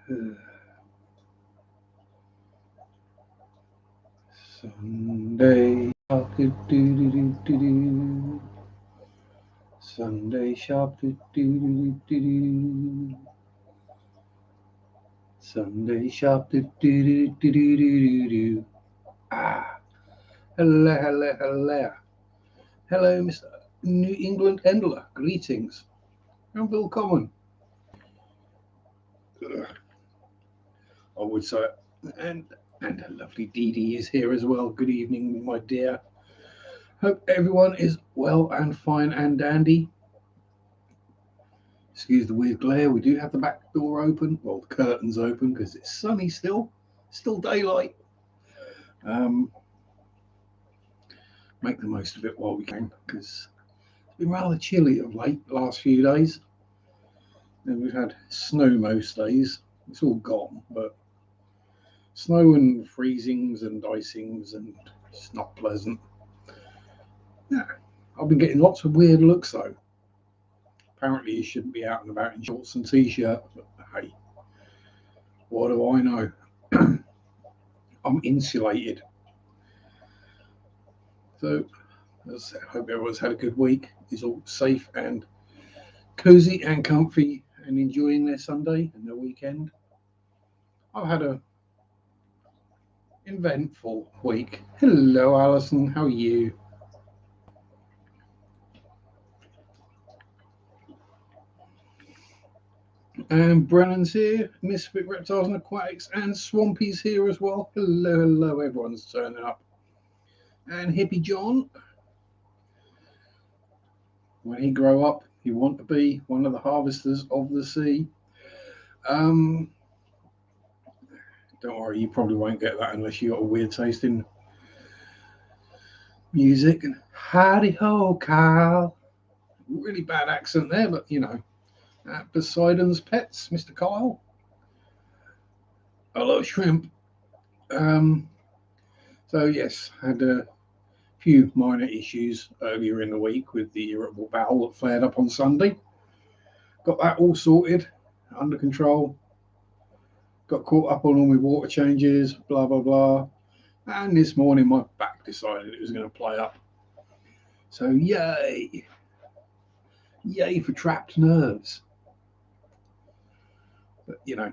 Sunday sharp do do do do do do. Sunday sharp do do do do do. Sunday sharp do do do do do do do. Ah, hello, hello, hello, hello, Mr. New England Endler. Greetings and welcome. I would say, and and a lovely Dee Dee is here as well. Good evening, my dear. Hope everyone is well and fine and dandy. Excuse the weird glare. We do have the back door open, well, the curtains open because it's sunny still daylight. Make the most of it while we can because it's been rather chilly of late, the last few days. And we've had snow most days. It's all gone, but snow and freezings and icings, and it's not pleasant. Yeah, I've been getting lots of weird looks though. Apparently, you shouldn't be out and about in shorts and t-shirt. But hey, what do I know? I'm insulated. So, I hope everyone's had a good week. Is all safe and cozy and comfy and enjoying their Sunday and their weekend. I've had a eventful week. Hello, Alison. How are you? And Brennan's here, Misfit Reptiles and Aquatics, and Swampy's here as well. Hello, hello, everyone's turning up. And Hippie John, when he grow up, he want to be one of the harvesters of the sea. Don't worry, you probably won't get that unless you got a weird taste in music. And howdy ho, Kyle. Really bad accent there, but you know. Poseidon's Pets, Mr. Kyle. Hello, Shrimp. So yes, had a few minor issues earlier in the week with the irritable bowel that flared up on Sunday. Got that all sorted, under control. Got caught up on all my water changes, blah blah blah. And this morning my back decided it was going to play up. So yay, yay for trapped nerves. But you know,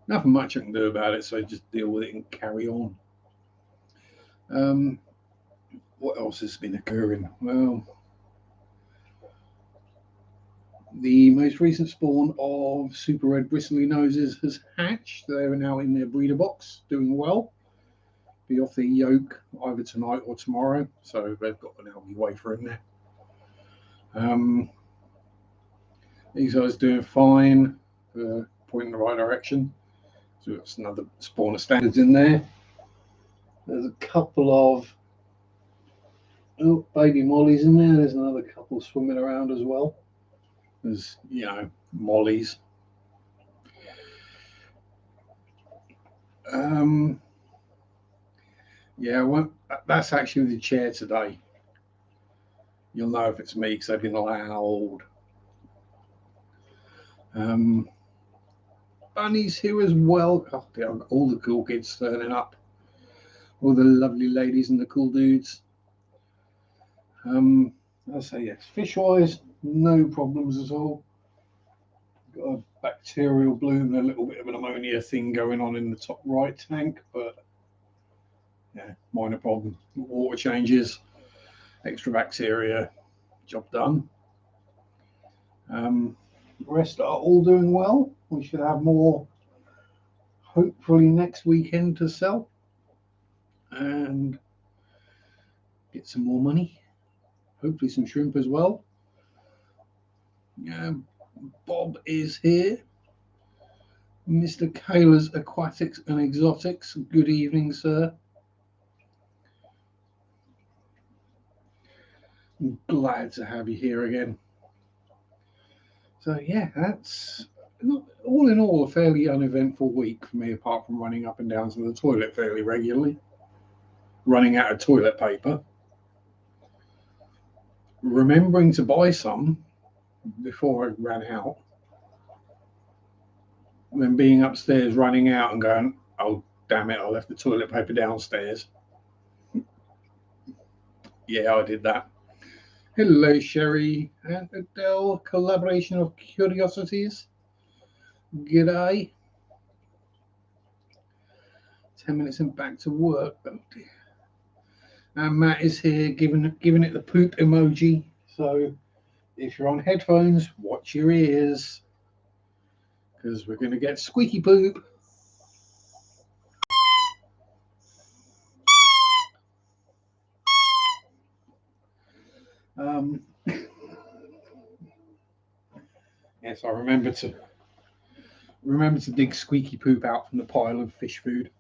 nothing much I can do about it, so I just deal with it and carry on. What else has been occurring? Well, the most recent spawn of super red bristly noses has hatched. They're now in their breeder box, doing well. Be off the yolk either tonight or tomorrow, so they've got an healthy wafer in there. These guys doing fine, pointing in the right direction. So that's another spawn of standards in there. There's a couple of baby mollies in there. There's another couple swimming around as well. There's, you know, mollies. Yeah, well, that's actually the chair today. You'll know if it's me because they've been loud. Bunny's here as well. Oh, dear, all the cool kids turning up. All the lovely ladies and the cool dudes. I'll say yes. Fish-wise, no problems at all. Got a bacterial bloom and a little bit of an ammonia thing going on in the top right tank, but yeah, minor problem. Water changes, extra bacteria, job done. The rest are all doing well. We should have more hopefully next weekend to sell and get some more money. Hopefully some shrimp as well. Bob is here. Mr. Kayla's Aquatics and Exotics. Good evening, sir. I'm glad to have you here again. So yeah, that's all in all a fairly uneventful week for me, apart from running up and down to the toilet fairly regularly, running out of toilet paper, remembering to buy some before I ran out, then being upstairs, running out and going, oh, damn it, I left the toilet paper downstairs. Yeah, I did that. Hello, Sherry and Adele, collaboration of curiosities. G'day. 10 minutes and back to work. Oh dear. And Matt is here giving it the poop emoji. So if you're on headphones, watch your ears, because we're going to get squeaky poop. Yes, I remember to dig squeaky poop out from the pile of fish food.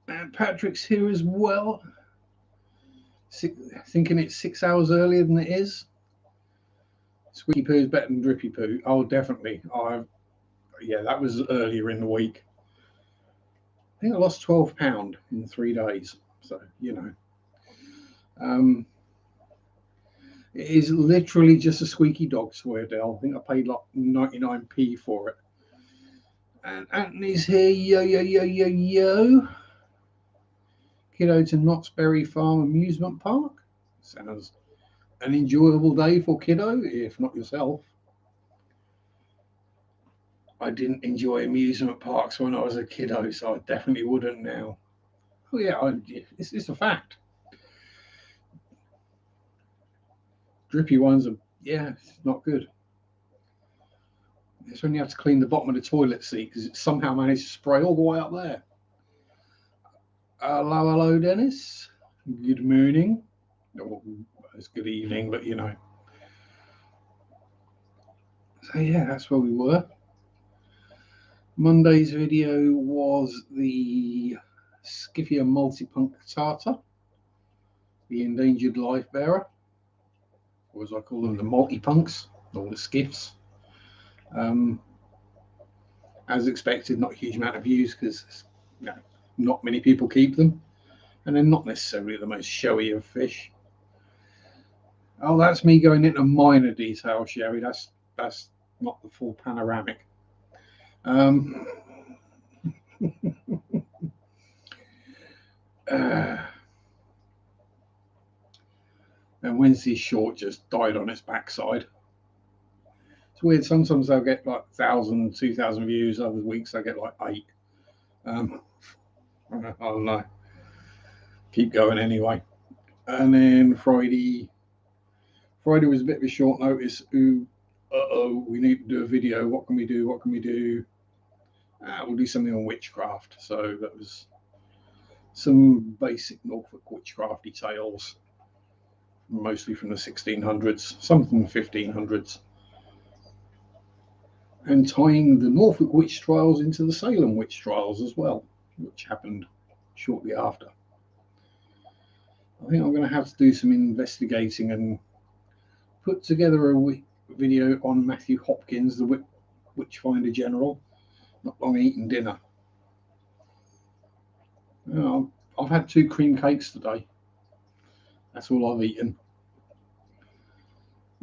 And Patrick's here as well, thinking it's 6 hours earlier than it is. Squeaky poo is better than drippy poo. Oh, definitely. Yeah, that was earlier in the week. I think I lost 12 pounds in 3 days. So, you know. It is literally just a squeaky dog swear, Dell. I think I paid like 99p for it. And Anthony's here. Yo, yo, yo, yo, yo. Kiddo to Knott's Berry Farm Amusement Park. Sounds an enjoyable day for Kiddo, if not yourself. I didn't enjoy amusement parks when I was a kiddo, so I definitely wouldn't now. Oh yeah, it's a fact. Drippy ones are, yeah, it's not good. It's when you have to clean the bottom of the toilet seat because it somehow managed to spray all the way up there. Hello, Dennis. Good morning. Oh, it's good evening, but you know. So yeah, that's where we were. Monday's video was the Skiffia multi-punctata, the endangered life bearer, or as I call them, the multi-punks, or the skiffs. As expected, not a huge amount of views because you know, not many people keep them, and they're not necessarily the most showy of fish. Oh, that's me going into minor detail, Sherry. That's not the full panoramic. And Wednesday's short just died on its backside. It's weird. Sometimes they'll get like 1,000, 2,000 views. Other weeks I get like 8. I don't know. Keep going anyway. And then Friday was a bit of a short notice. We need to do a video. What can we do? What can we do? We'll do something on witchcraft. So that was some basic Norfolk witchcrafty tales, mostly from the 1600s, some from the 1500s. And tying the Norfolk witch trials into the Salem witch trials as well, which happened shortly after. I think I'm going to have to do some investigating and put together a video on Matthew Hopkins, the Witchfinder General, not long eating dinner. I've had 2 cream cakes today. That's all I've eaten.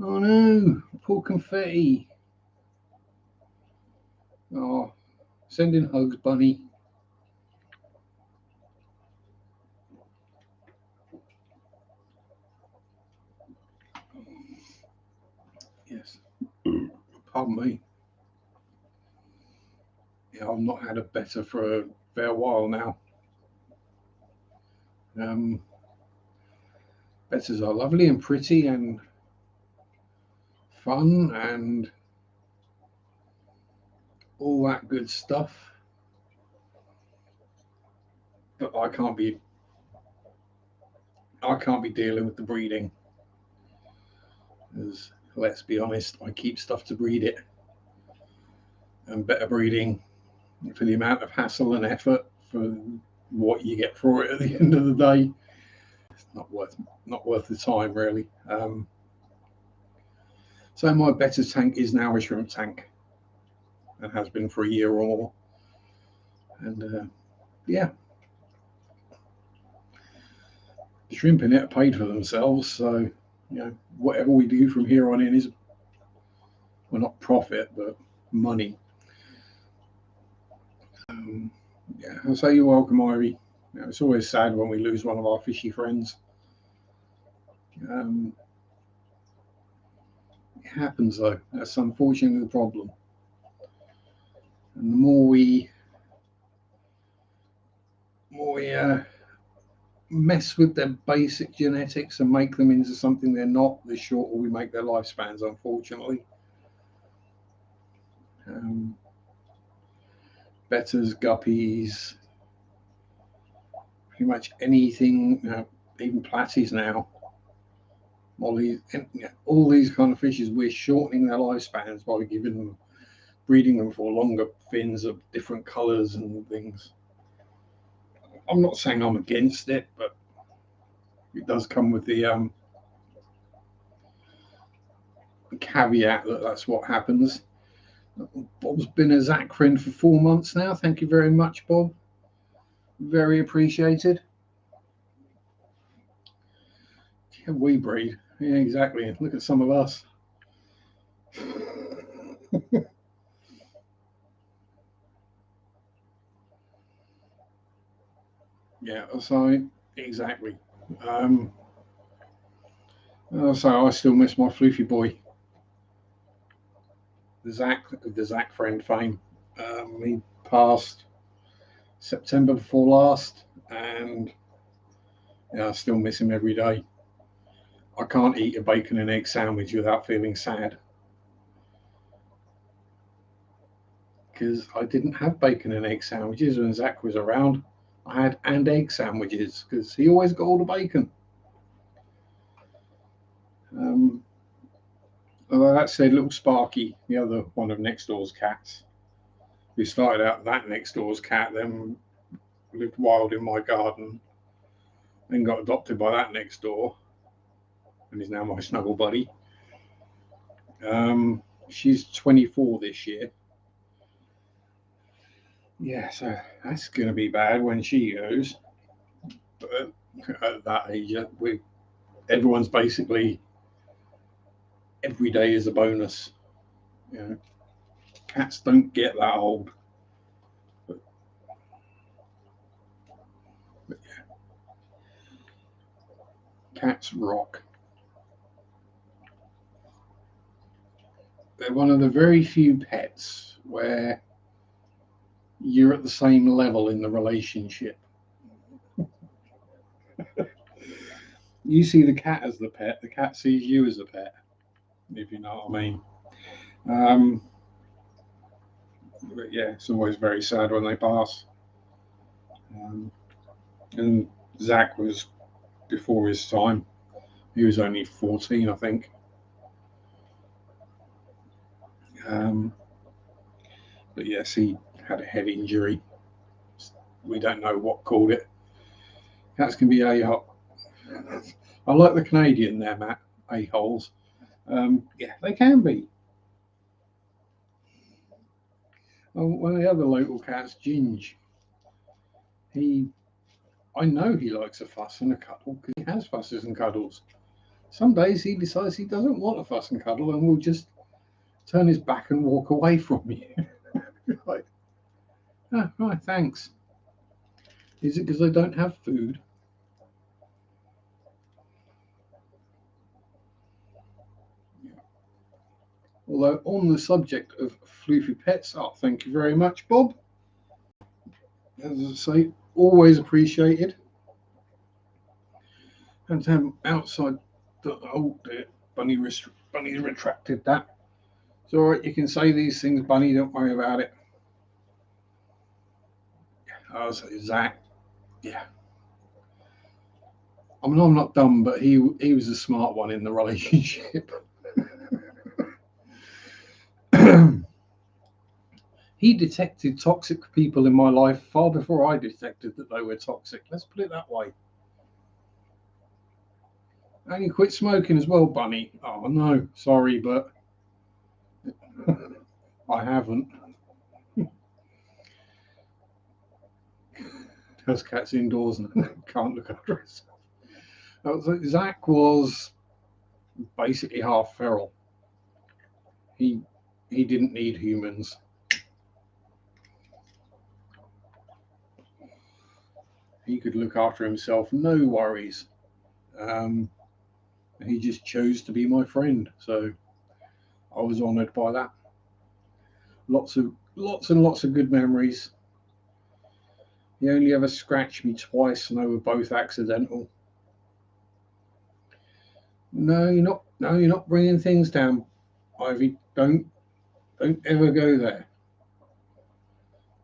Oh no, poor confetti. Oh, sending hugs, Bunny. Yes. Pardon me. Yeah, I've not had a better for a fair while now. Betters are lovely and pretty and fun and all that good stuff. But I can't be dealing with the breeding. Because let's be honest, I keep stuff to breed it. And better breeding for the amount of hassle and effort for what you get for it at the end of the day, it's not worth the time really. So my better tank is now a shrimp tank and has been for a year or more. And yeah, the shrimp in it are paid for themselves. So you know, whatever we do from here on in is, well, not profit, but money. Yeah, I'll say you're welcome, Ivy. It's always sad when we lose one of our fishy friends. It happens though. That's unfortunately the problem. And the more we mess with their basic genetics and make them into something they're not, the shorter we make their lifespans, unfortunately. Betters, guppies, pretty much anything, even platies now, mollies, and all these kind of fishes, we're shortening their lifespans by giving them, breeding them for longer fins of different colours and things. I'm not saying I'm against it, but it does come with the caveat that that's what happens. Bob's been a Zach friend for 4 months now. Thank you very much, Bob. Very appreciated. Yeah, we breed. Yeah, exactly. Look at some of us. Yeah, so exactly. So I still miss my floofy boy, the Zach friend fame. He passed September before last, and yeah, I still miss him every day. I can't eat a bacon and egg sandwich without feeling sad, because I didn't have bacon and egg sandwiches when Zach was around. I had and egg sandwiches because he always got all the bacon. Although that said, little Sparky, the other one of next door's cats, who started out that next door's cat, then lived wild in my garden, then got adopted by that next door, and is now my snuggle buddy. She's 24 this year. Yeah, so that's going to be bad when she goes. But at that age, everyone's basically every day is a bonus. You know, cats don't get that old. But yeah, cats rock. They're one of the very few pets where you're at the same level in the relationship. You see the cat as the pet, the cat sees you as a pet, if you know what I mean. But yeah, it's always very sad when they pass. And Zach was before his time. He was only 14, I think. But yes, he had a head injury. We don't know what caused it. Cats can be a-hole. I like the Canadian there, Matt. A-holes. Yeah, they can be. One of the other local cats, Ginge, I know he likes a fuss and a cuddle because he has fusses and cuddles. Some days he decides he doesn't want a fuss and cuddle and will just turn his back and walk away from you. Like, oh, right, thanks. Is it because they don't have food? Yeah. Although on the subject of floofy pets, thank you very much, Bob. As I say, always appreciated. And to have them outside the dear, Bunny retracted that. It's all right, you can say these things, Bunny, don't worry about it. I was Zach, yeah. I mean, I'm not dumb, but he was a smart one in the relationship. He detected toxic people in my life far before I detected that they were toxic. Let's put it that way. And you quit smoking as well, Bunny. Oh, no, sorry, but I haven't. House cat's indoors and can't look after herself. Zach was basically half feral. He he didn't need humans. He could look after himself, no worries. He just chose to be my friend, so I was honoured by that. Lots and lots of good memories. He only ever scratched me twice, and they were both accidental. No, you're not. No, you're not bringing things down, Ivy. Don't ever go there.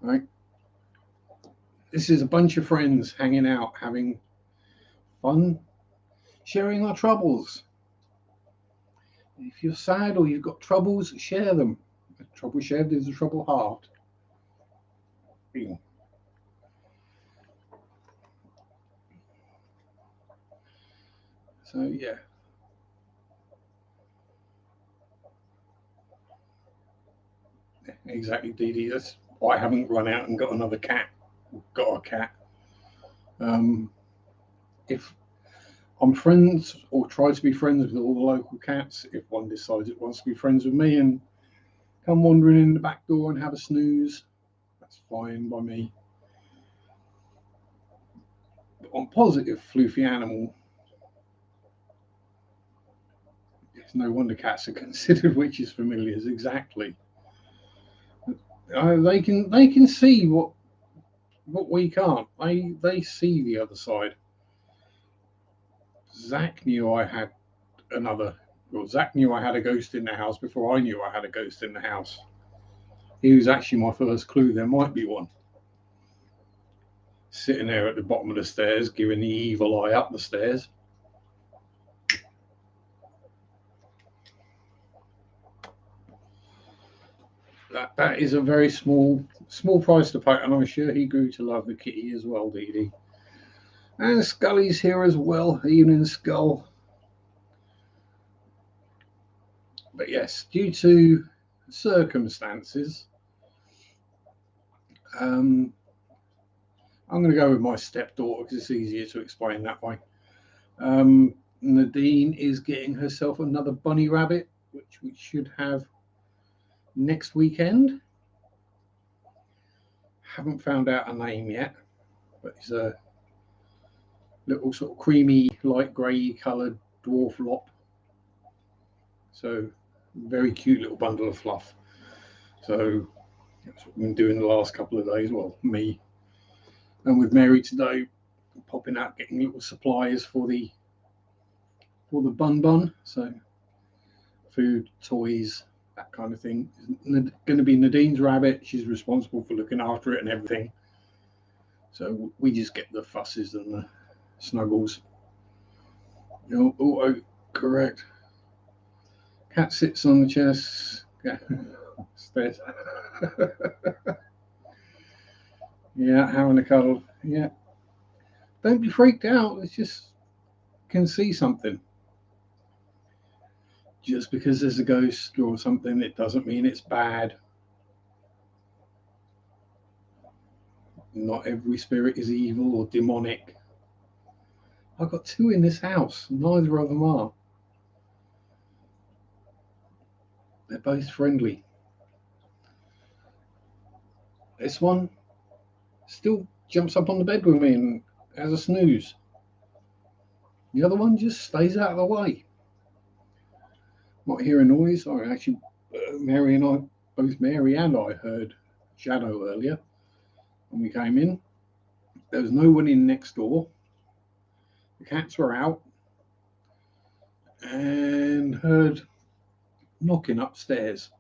Right? This is a bunch of friends hanging out, having fun, sharing our troubles. If you're sad or you've got troubles, share them. A trouble shared is a trouble halved. So yeah. Exactly, Dee Dee. That's why I haven't run out and got another cat. Got a cat. If I'm friends or try to be friends with all the local cats, if one decides it wants to be friends with me and come wandering in the back door and have a snooze, that's fine by me. But on positive, floofy animal, it's no wonder cats are considered witches' familiars. Exactly. They can see what we can't. They see the other side. Zach knew I had Zach knew I had a ghost in the house before I knew I had a ghost in the house. He was actually my first clue there might be one. Sitting there at the bottom of the stairs, giving the evil eye up the stairs. That is a very small price to pay, and I'm sure he grew to love the kitty as well, Dee Dee. And Scully's here as well, Evening Skull. But yes, due to circumstances, I'm going to go with my stepdaughter because it's easier to explain that way. Nadine is getting herself another bunny rabbit, which we should have next weekend. Haven't found out a name yet, but it's a little sort of creamy, light grey coloured dwarf lop. So, very cute little bundle of fluff. So, that's what we've been doing the last couple of days. Well, me and with Mary today, popping out getting little supplies for the bun. So, food, toys, that kind of thing. It's going to be Nadine's rabbit. She's responsible for looking after it and everything. So we just get the fusses and the snuggles. Oh, correct. Cat sits on the chest. Stairs. Yeah, having a cuddle. Yeah. Don't be freaked out. It's just can see something. Just because there's a ghost or something, it doesn't mean it's bad. Not every spirit is evil or demonic. I've got two in this house. Neither of them are. They're both friendly. This one still jumps up on the bed with me and has a snooze. The other one just stays out of the way. Might hear a noise. Or actually, Mary and I heard shadow earlier when we came in. There was no one in next door. The cats were out and heard knocking upstairs,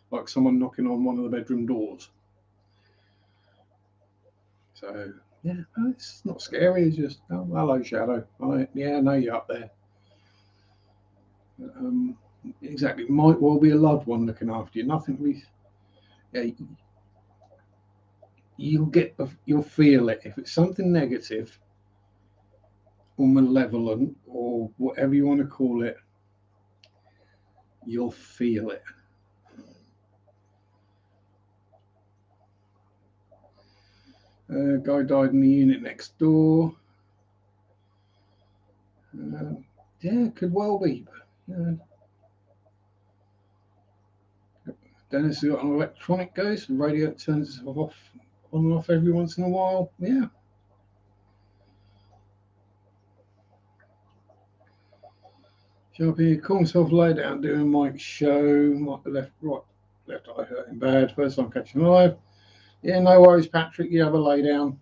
like someone knocking on one of the bedroom doors. So, yeah, it's not scary. It's just, oh, hello, shadow. Yeah, I know you're up there. Exactly. Might well be a loved one looking after you. Nothing we. Yeah, you'll feel it if it's something negative or malevolent or whatever you want to call it. You'll feel it. Guy died in the unit next door. Yeah, could well be. Dennis has got an electronic ghost. The radio turns itself off on and off every once in a while. Yeah. Sharpe, call myself lay down doing Mike's show. Mike, left eye hurting bad. First time catching live. Yeah, no worries, Patrick. You have a lay down.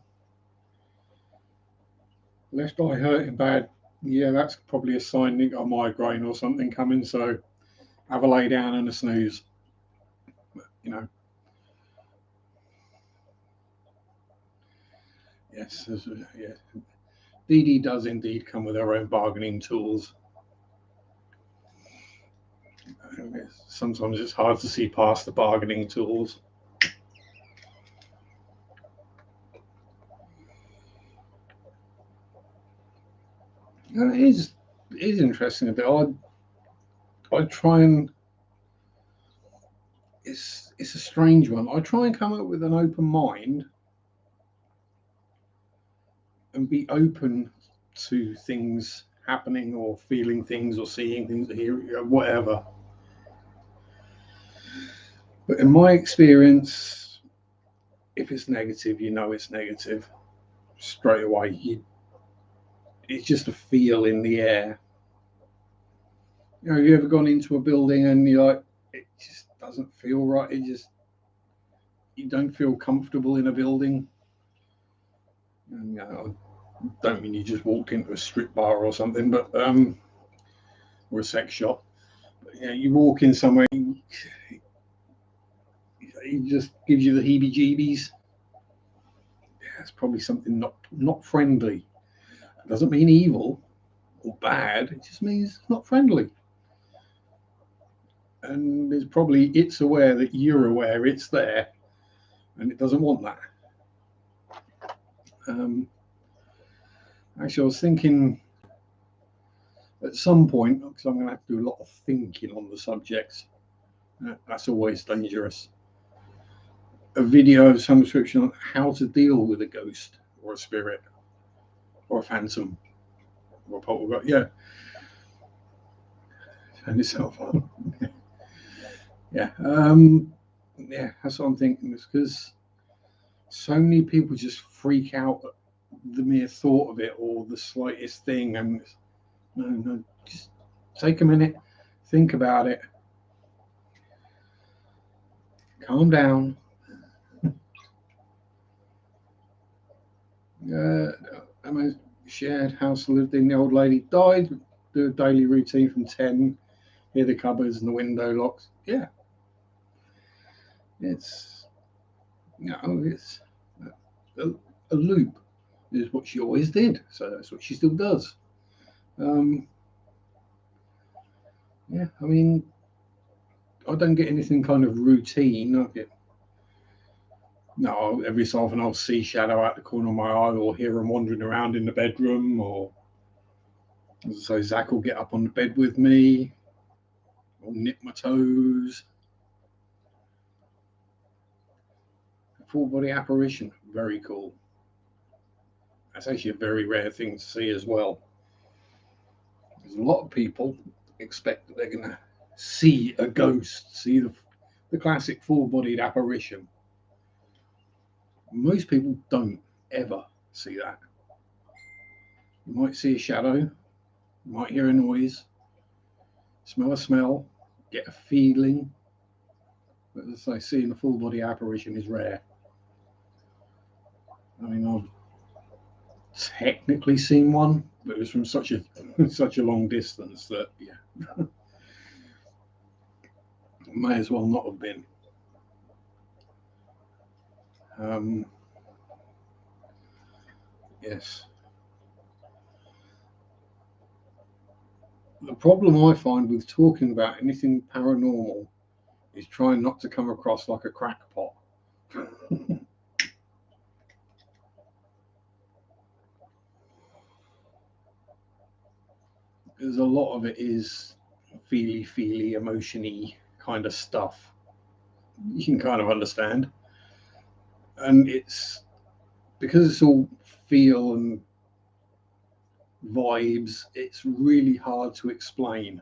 Left eye hurting bad. Yeah, that's probably a sign you got a migraine or something coming. So have a lay down and a snooze. You know. Yes, yeah. Dee Dee does indeed come with her own bargaining tools. Sometimes it's hard to see past the bargaining tools. And it is interesting a bit. I try and it's a strange one. I try and come up with an open mind and be open to things happening or feeling things or seeing things or hearing whatever. But in my experience, if it's negative, you know it's negative straight away. It's just a feel in the air. You know, have you ever gone into a building and you're like, it just doesn't feel right? You don't feel comfortable in a building. And, you know, I don't mean you just walked into a strip bar or something, but or a sex shop. But, you know, you walk in somewhere, it just gives you the heebie-jeebies. Yeah, it's probably something not friendly. It doesn't mean evil or bad. It just means not friendly. And it's aware that you're aware it's there, and it doesn't want that. Actually, I was thinking at some point, because I'm going to have to do a lot of thinking on the subject. That's always dangerous. A video of some description on how to deal with a ghost or a spirit or a phantom or a poltergeist. Yeah. Turn yourself on. Yeah. Yeah, that's what I'm thinking. It's because so many people just freak out at the mere thought of it or the slightest thing. And no, just take a minute, think about it, calm down. A shared house lived in. The old lady died. Do a daily routine from 10. Hear the cupboards and the window locks. Yeah, it's it's a loop. Is what she always did. So that's what she still does. Yeah, I mean, I don't get anything kind of routine. No, every so often I'll see shadow out the corner of my eye or hear them wandering around in the bedroom, or so Zach will get up on the bed with me or nip my toes. Full body apparition, very cool. That's actually a very rare thing to see as well. There's a lot of people expect that they're going to see a ghost, see the classic full-bodied apparition. Most people don't ever see that. You might see a shadow, you might hear a noise, smell a smell, get a feeling. But as I say, seeing a full-body apparition is rare. I mean, I've technically seen one, but it was from such a long distance that may as well not have been. Yes. The problem I find with talking about anything paranormal is trying not to come across like a crackpot. Because a lot of it is feely, emotion-y kind of stuff. You can kind of understand. And it's because it's all feel and vibes, it's really hard to explain.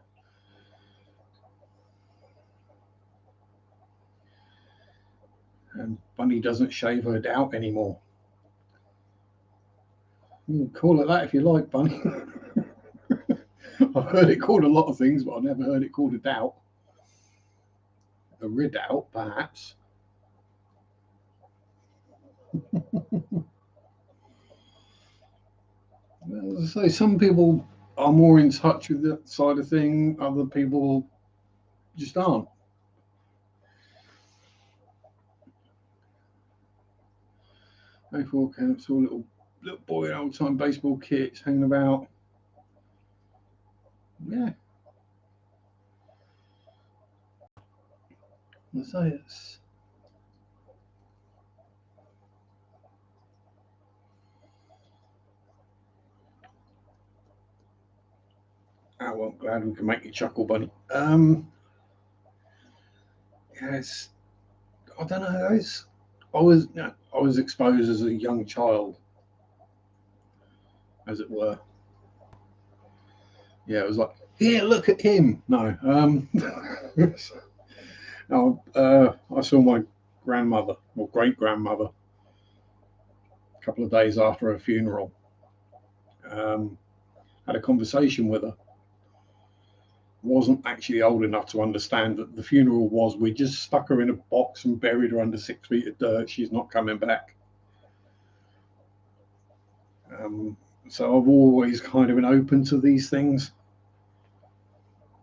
And Bunny doesn't shave her doubt anymore. You can call it that if you like, Bunny. I've heard it called a lot of things, but I've never heard it called a doubt. A redoubt, perhaps. As I say, some people are more in touch with that side of thing, other people just aren't. A4 camps, all little boy in old time baseball kits hanging about. Yeah. I say it's. Oh, well, glad we can make you chuckle, Bunny. Yes, I don't know. I was exposed as a young child, as it were. Yeah, it was like, here, look at him. No, no. I saw my grandmother or great grandmother a couple of days after her funeral. Had a conversation with her. Wasn't actually old enough to understand that the funeral was we just stuck her in a box and buried her under 6 feet of dirt. She's not coming back. So I've always kind of been open to these things.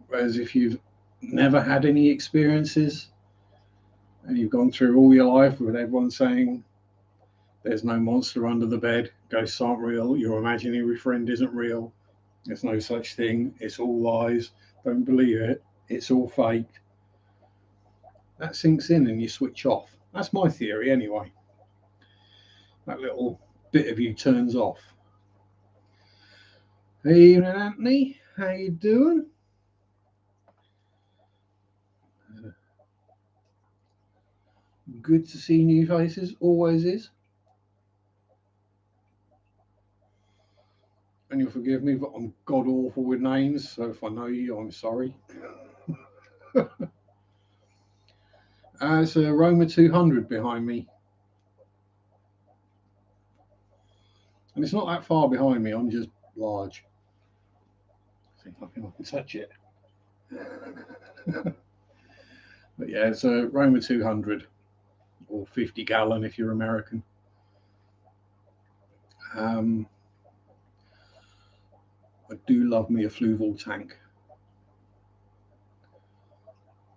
Whereas if you've never had any experiences and you've gone through all your life with everyone saying there's no monster under the bed, ghosts aren't real, your imaginary friend isn't real, there's no such thing, it's all lies, don't believe it, it's all fake. That sinks in and you switch off. That's my theory anyway. That little bit of you turns off. Hey, evening, Anthony. How you doing? Good to see new faces. Always is. And you'll forgive me, but I'm god awful with names. So if I know you, I'm sorry. It's a Roma 200 behind me. And it's not that far behind me. I'm just large. See if I can touch it. But yeah, it's a Roma 200 or 50 gallon if you're American. I do love me a Fluval tank.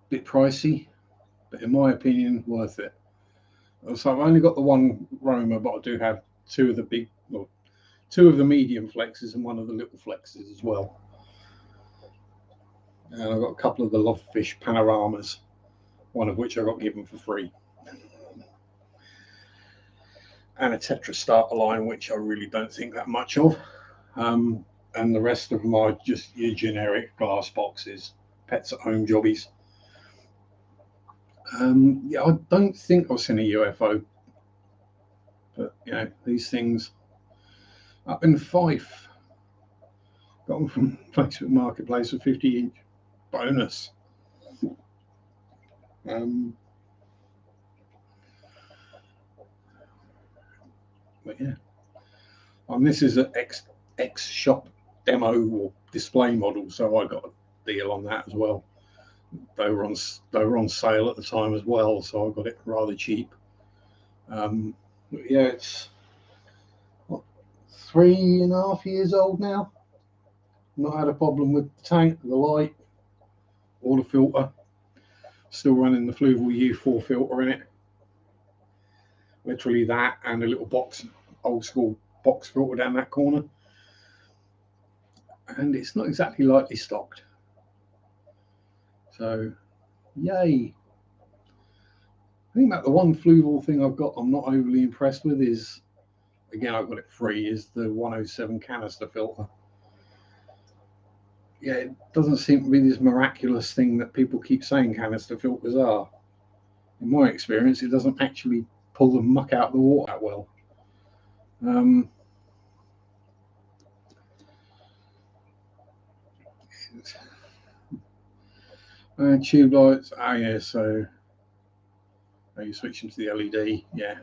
Bit pricey, but in my opinion, worth it. So I've only got the one Roma, but I do have two of the big, well, two of the medium flexes and one of the little flexes as well. And I've got a couple of the Lovefish Panoramas, one of which I got given for free. And a Tetra starter line, which I really don't think that much of. And the rest of them are just your generic glass boxes, pets at home jobbies. Yeah, I don't think I've seen a UFO, but you know, these things up in Fife, got them from Facebook Marketplace for 50 each. Bonus. But yeah, and this is an X shop demo or display model, so I got a deal on that as well. They were on sale at the time as well, so I got it rather cheap. But yeah, it's what, 3.5 years old now. Not had a problem with the tank, the light, or the filter. Still running the Fluval U4 filter in it. Literally that and a little box, old school box filter down that corner. And it's not exactly lightly stocked. So, yay. I think that the one Fluval thing I've got I'm not overly impressed with is, again, I've got it free, is the 107 canister filter. Yeah, it doesn't seem to be this miraculous thing that people keep saying canister filters are. In my experience, it doesn't actually pull the muck out of the water that well. Tube lights, yeah, so Maybe switching to the LED. Yeah,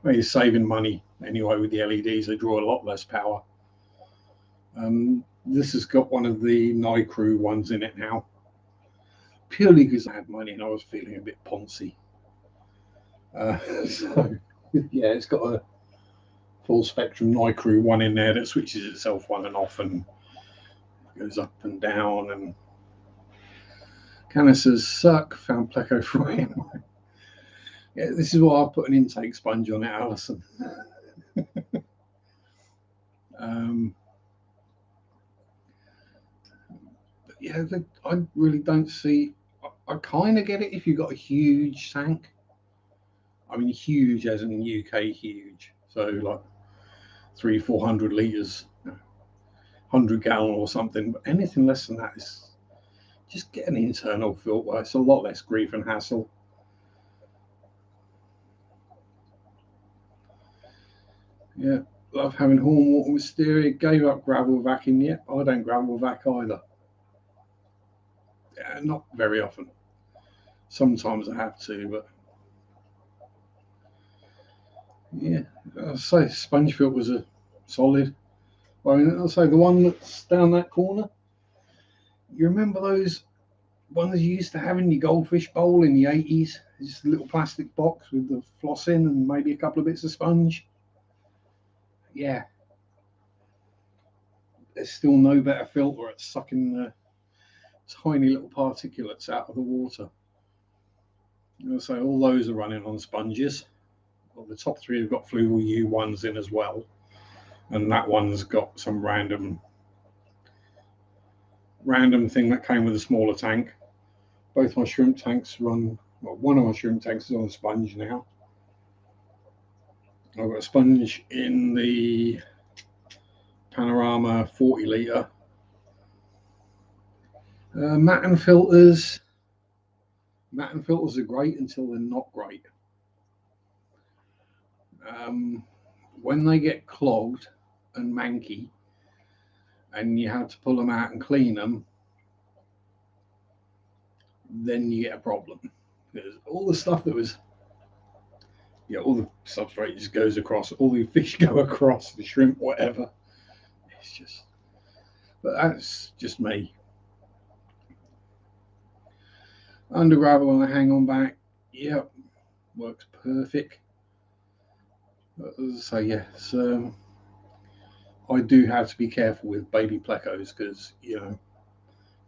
maybe saving money anyway with the LEDs. They draw a lot less power. This has got one of the Nicrew ones in it now, purely because I had money and I was feeling a bit poncy. So yeah, it's got a full spectrum Nicrew one in there that switches itself on and off and goes up and down. And canisters suck. Found Pleco for him. Yeah, this is why I put an intake sponge on it, Alison. Yeah, I really don't see. I kind of get it if you've got a huge tank. I mean, huge as in UK huge. So like 300-400 litres, 100-gallon or something. But anything less than that is just get an internal filter. It's a lot less grief and hassle. Yeah, love having horn water with stereo. Gave up gravel vacuum yet. I don't gravel vac either. Yeah, not very often. Sometimes I have to, but yeah, I'll say sponge filters are solid. I mean, I'll say the one that's down that corner. You remember those ones you used to have in your goldfish bowl in the 80s? Just a little plastic box with the floss in and maybe a couple of bits of sponge. Yeah, there's still no better filter at sucking the tiny little particulates out of the water. I'll say all those are running on sponges. Well, the top three have got Fluval U ones in as well, and that one's got some random thing that came with a smaller tank. Both my shrimp tanks run. Well, one of my shrimp tanks is on a sponge now. I've got a sponge in the Panorama 40 litre. Matten filters. Matten filters are great until they're not great. When they get clogged and manky, and you have to pull them out and clean them, then you get a problem. Because all the stuff that was, all the substrate just goes across, all the fish go across, the shrimp, whatever. It's just, but that's just me. Under gravel on a hang on back, yep, works perfect. But as I say, yes, I do have to be careful with baby plecos because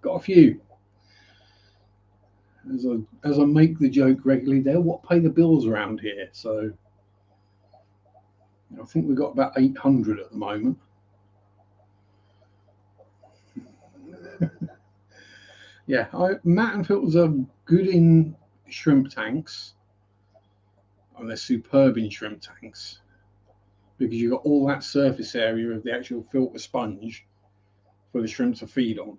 got a few. As I make the joke regularly, they're what pay the bills around here. So I think we've got about 800 at the moment. Yeah, Matten filters are good in shrimp tanks, and they're superb in shrimp tanks because you've got all that surface area of the actual filter sponge for the shrimp to feed on.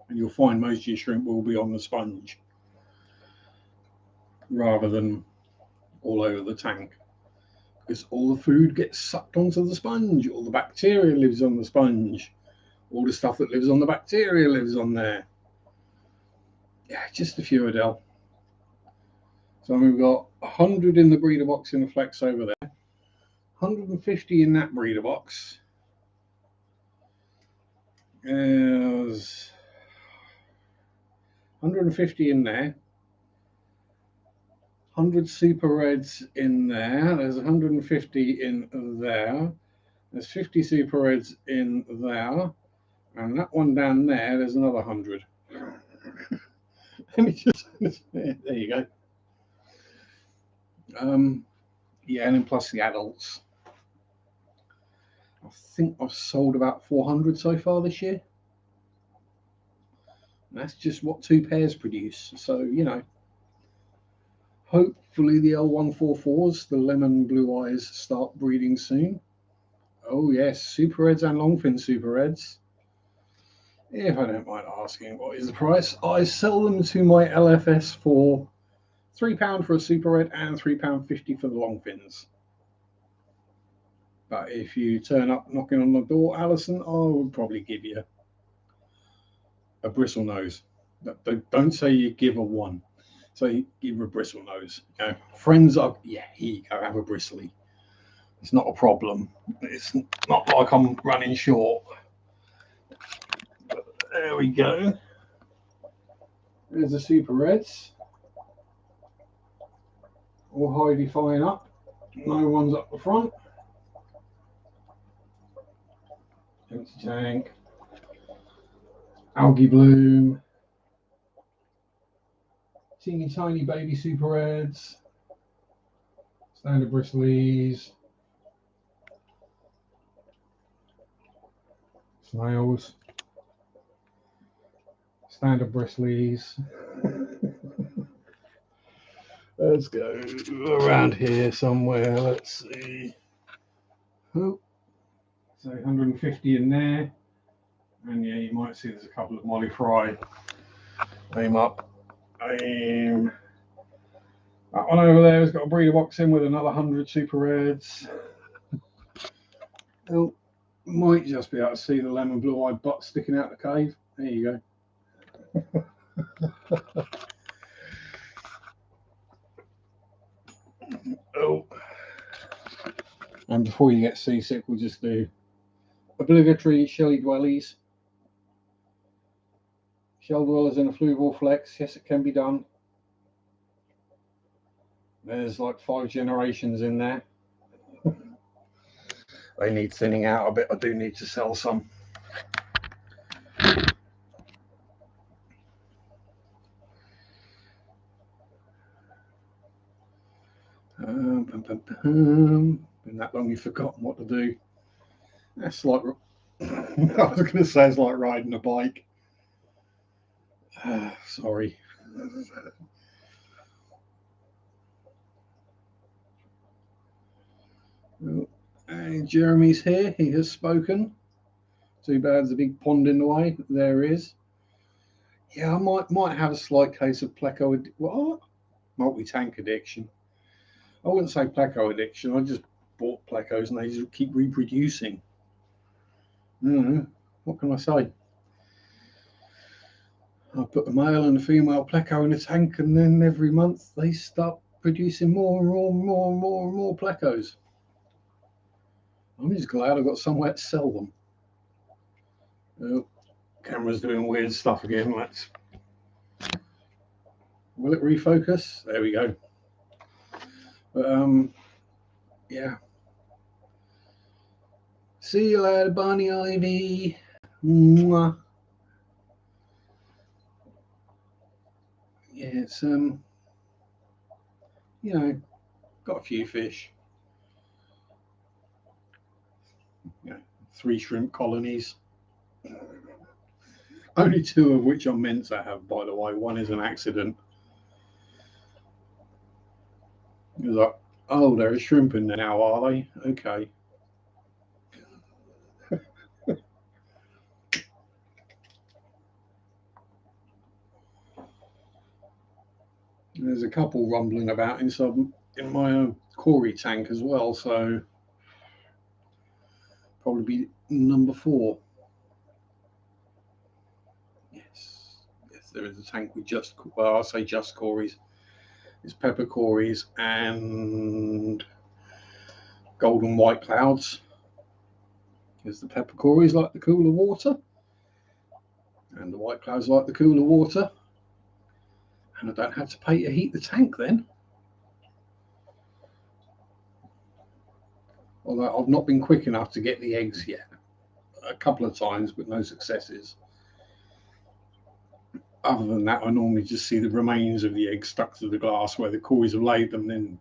And you'll find most of your shrimp will be on the sponge rather than all over the tank, because all the food gets sucked onto the sponge, all the bacteria lives on the sponge, all the stuff that lives on the bacteria lives on there. Yeah, just a few, Adele. So we've got 100 in the breeder box in the flex over there, 150 in that breeder box. There's 150 in there, 100 super reds in there. There's 150 in there. There's 50 super reds in there, and that one down there. There's another 100. Let me just there you go. Yeah, and then plus the adults. I think I've sold about 400 so far this year. That's just what 2 pairs produce. So, hopefully the L144s, the lemon blue eyes, start breeding soon. Oh yes, super reds and longfin super reds. If I don't mind asking, what is the price? I sell them to my LFS for £3 for a super red and £3.50 for the longfins. But if you turn up knocking on the door, Alison, I would probably give you a bristle nose. Don't say you give a 1. So you give her a bristle nose. You know, friends are, yeah, here you go, have a bristly. It's not a problem. It's not like I'm running short. But there we go. There's the Super Reds. All Heidi flying up. No one's up the front. Empty tank. Algae Bloom. Teeny tiny baby Super Reds. Standard Bristlies. Snails. Standard Bristlies. Let's go around here somewhere. Let's see. Oh, so 150 in there. And yeah, you might see there's a couple of Molly Fry. Aim up. Aim. That one over there has got a breeder box in with another 100 Super Reds. Oh, might just be able to see the lemon blue-eyed butt sticking out the cave. There you go. Oh. And before you get seasick, we'll just do obligatory Shelly Dwellies. Shell Dwellers in a Fluval Flex. Yes, it can be done. There's like 5 generations in there. They need thinning out a bit. I do need to sell some. Been that long you've forgotten what to do. That's like, I was going to say it's like riding a bike. Sorry. And Jeremy's here. He has spoken. Too bad there's a big pond in the way. There is. Yeah, I might have a slight case of pleco. What? Multi-tank addiction. I wouldn't say pleco addiction. I just bought plecos and they just keep reproducing. What can I say? I put a male and a female pleco in a tank, and then every month they start producing more and more plecos. I'm just glad I've got somewhere to sell them. Oh, camera's doing weird stuff again. Will it refocus? There we go. But yeah. See you later, Barney Ivy. Mwah. Yeah, it's you know, got a few fish. You know, 3 shrimp colonies. Only 2 of which I'm meant to have, by the way. One is an accident. It was like, oh, there are shrimp in there now, are they? Okay. There's a couple rumbling about inside in my Corey tank as well, so probably be number 4. Yes, there is a tank with just, well, I'll say just Corys. It's pepper Corys and golden white clouds. Because the pepper Corys like the cooler water, and the white clouds like the cooler water. And I don't have to pay to heat the tank then. Although I've not been quick enough to get the eggs yet. A couple of times, but no successes. Other than that, I normally just see the remains of the eggs stuck to the glass where the Corys have laid them, then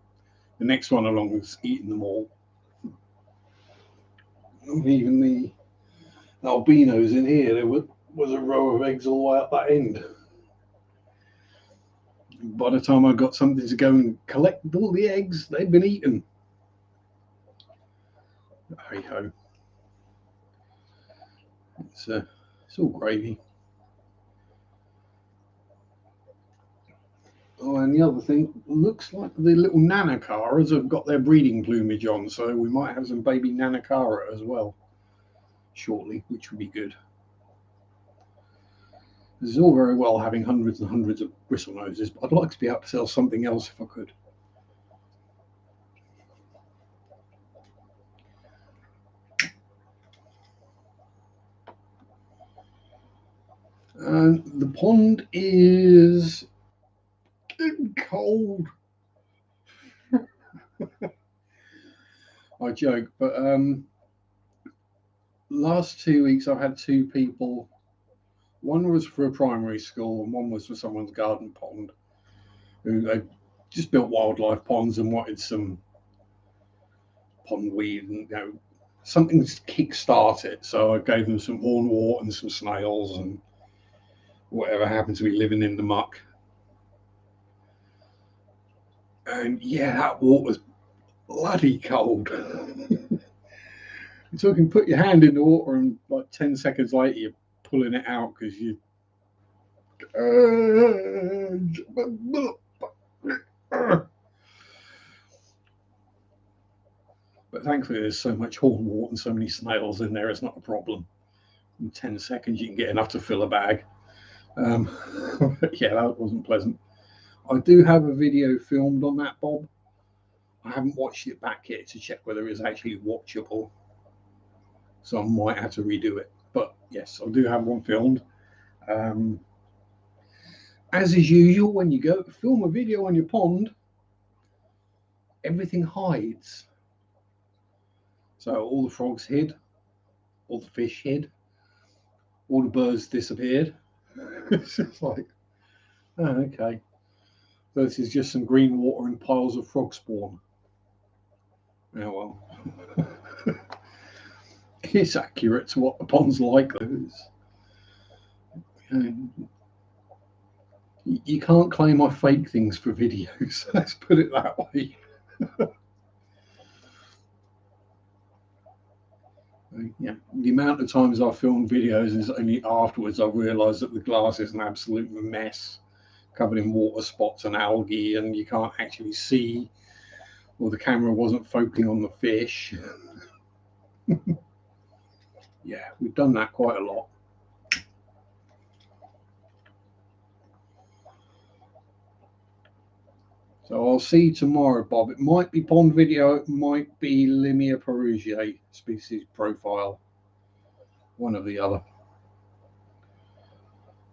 the next one along has eaten them all. Even the albinos in here, there was a row of eggs all the way up that end. By the time I got something to go and collect all the eggs, they'd been eaten. Hey ho. It's all gravy. Oh, and the other thing, looks like the little Nanacaras have got their breeding plumage on, so we might have some baby Nanacara as well shortly, which would be good. This is all very well having hundreds and hundreds of bristle noses, but I'd like to be able to sell something else if I could. And the pond is cold. I joke, but last 2 weeks I've had two people. One was for a primary school and one was for someone's garden pond, who they just built wildlife ponds and wanted some pond weed and something to kick-start it. So I gave them some hornwort and some snails and whatever happened to be living in the muck. And yeah, that water's bloody cold. You're talking, put your hand in the water and like 10 seconds later you're pulling it out because you. But thankfully there's so much hornwort and so many snails in there, it's not a problem. In 10 seconds you can get enough to fill a bag. Yeah, that wasn't pleasant. I do have a video filmed on that, Bob. I haven't watched it back yet to check whether it's actually watchable, so I might have to redo it. But yes, I do have one filmed. As is usual, when you go to film a video on your pond, everything hides. So all the frogs hid, all the fish hid, all the birds disappeared. It's just like, oh, okay. So this is just some green water and piles of frog spawn. Oh well. It's accurate to what the pond's like, though. You can't claim I fake things for videos. Let's put it that way. Yeah, the amount of times I've filmed videos is only afterwards I've realised that the glass is an absolute mess, covered in water spots and algae, and you can't actually see, or the camera wasn't focusing on the fish. Yeah, we've done that quite a lot. So I'll see you tomorrow, Bob. It might be pond video, it might be Limia perugiae species profile, one or the other.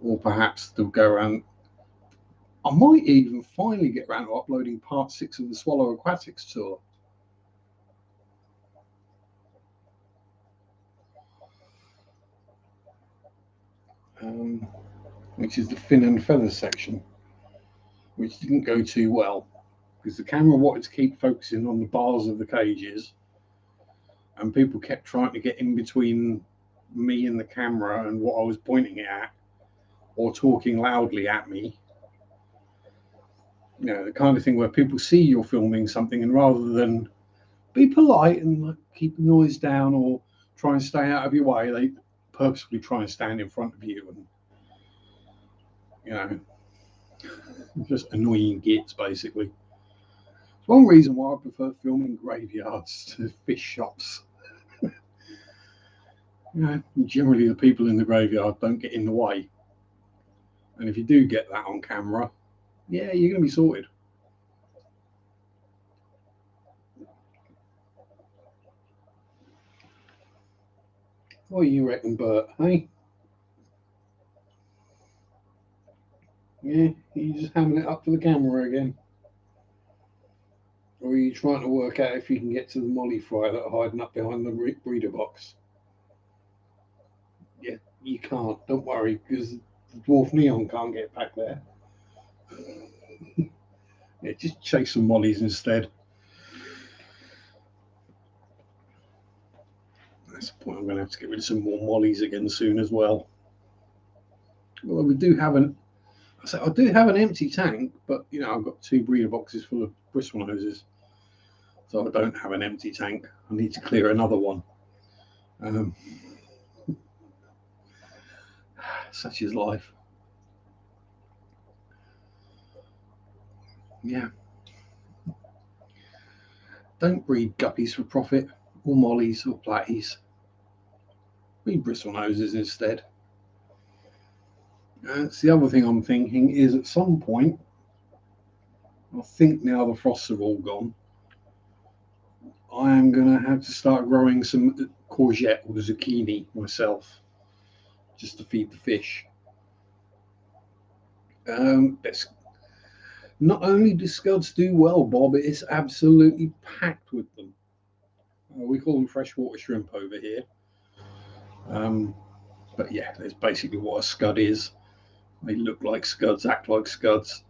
Or perhaps they'll go around. I might even finally get around to uploading part 6 of the Swallow Aquatics tour. Which is the fin and feathers section, which didn't go too well because the camera wanted to keep focusing on the bars of the cages, and people kept trying to get in between me and the camera and what I was pointing it at, or talking loudly at me. You know, the kind of thing where people see you're filming something, and rather than be polite and keep the noise down or try and stay out of your way, they purposefully try and stand in front of you and, you know, just annoying gits, basically. It's one reason why I prefer filming graveyards to fish shops. You know, generally the people in the graveyard don't get in the way. And if you do get that on camera, yeah, you're going to be sorted. What do you reckon, Bert? Hey? Yeah, you just hamming it up to the camera again? Or are you trying to work out if you can get to the molly fry that are hiding up behind the breeder box? Yeah, you can't. Don't worry, because the dwarf neon can't get back there. Yeah, just chase some mollies instead. That's the point. I'm going to have to get rid of some more mollies again soon as well. Well, we do have I do have an empty tank, but you know, I've got 2 breeder boxes full of bristle noses, so I don't have an empty tank. I need to clear another one. Such is life. Yeah. Don't breed guppies for profit, or mollies, or platties. Breed bristle noses instead. That's the other thing I'm thinking is at some point, I think now the frosts are all gone, I am going to have to start growing some courgette or zucchini myself just to feed the fish. It's not only do scuds do well, Bob, it's absolutely packed with them. We call them freshwater shrimp over here. But yeah, that's basically what a scud is. They look like scuds, act like scuds.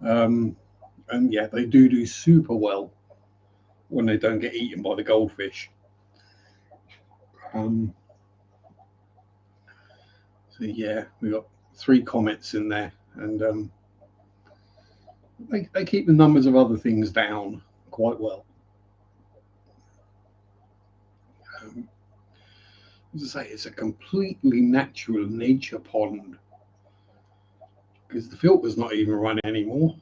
And yeah, they do super well when they don't get eaten by the goldfish. So yeah, we got 3 comets in there, and they keep the numbers of other things down quite well. As I say, it's a completely natural nature pond because the filter's not even running anymore,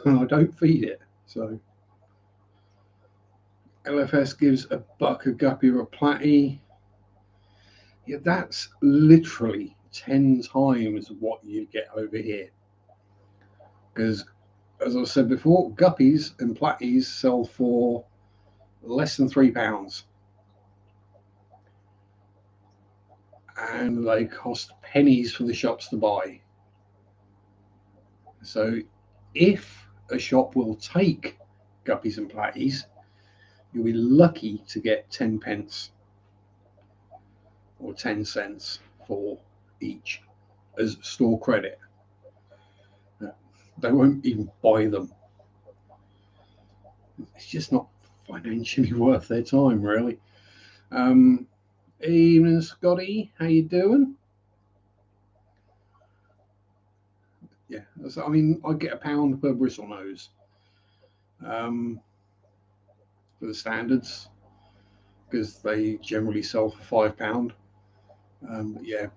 and I don't feed it. So LFS gives a buck a guppy or a platy. Yeah, that's literally 10 times what you get over here. Because, as I said before, guppies and platies sell for less than £3, and they cost pennies for the shops to buy. So, if a shop will take guppies and platies, you'll be lucky to get 10 pence or 10 cents for each as store credit. They won't even buy them. It's just not financially worth their time, really. Evening, Scotty. How you doing? Yeah, I mean, I get £1 per bristle nose for the standards because they generally sell for £5. But yeah,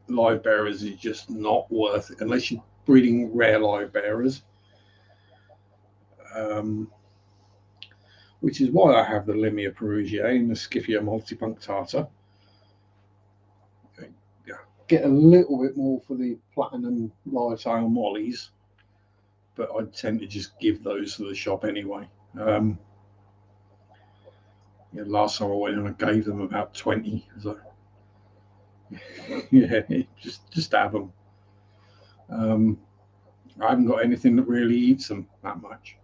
live bearers is just not worth it unless you're breeding rare live bearers. Which is why I have the Limia perugier and the Scyphia multipunctata. Get a little bit more for the platinum live-tail mollies, but I tend to just give those to the shop anyway. Yeah, last time I went and I gave them about 20. So yeah, just have them. I haven't got anything that really eats them that much.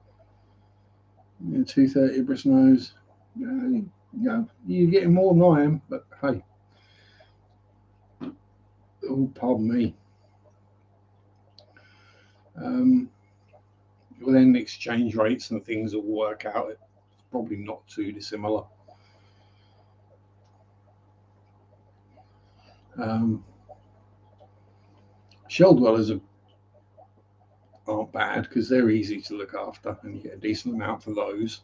230 bristle nose. You're getting more than I am, but hey. Oh, pardon me. Well, then exchange rates and things will work out. It's probably not too dissimilar. Shell dwellers aren't bad because they're easy to look after and you get a decent amount for those.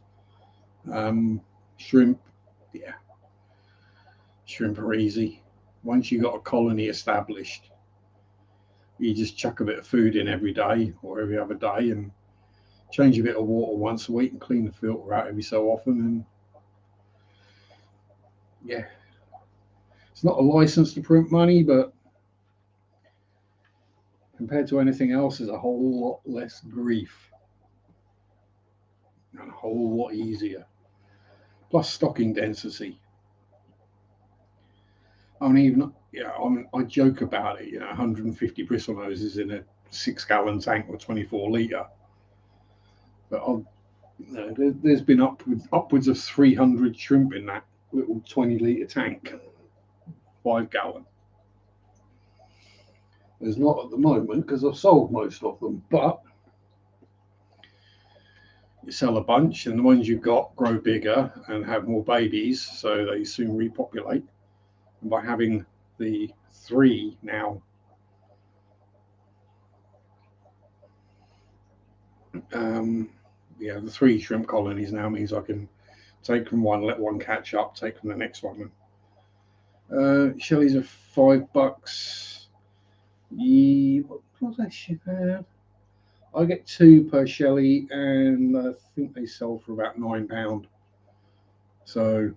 Shrimp, yeah, shrimp are easy. Once you've got a colony established, you just chuck a bit of food in every day or every other day and change a bit of water once a week and clean the filter out every so often. And yeah, it's not a license to print money, but compared to anything else, is a whole lot less grief and a whole lot easier. Plus stocking density. I mean, even I joke about it. 150 bristle noses in a 6-gallon tank or 24 litre. But there's been upwards of 300 shrimp in that little 20 litre tank, 5-gallon. There's not at the moment because I've sold most of them, but you sell a bunch and the ones you've got grow bigger and have more babies, so they soon repopulate. And by having the 3 now, the 3 shrimp colonies now means I can take from one, let one catch up, take from the next one. Shellies are $5. What does that have? I get 2 per shelly, and I think they sell for about £9. So,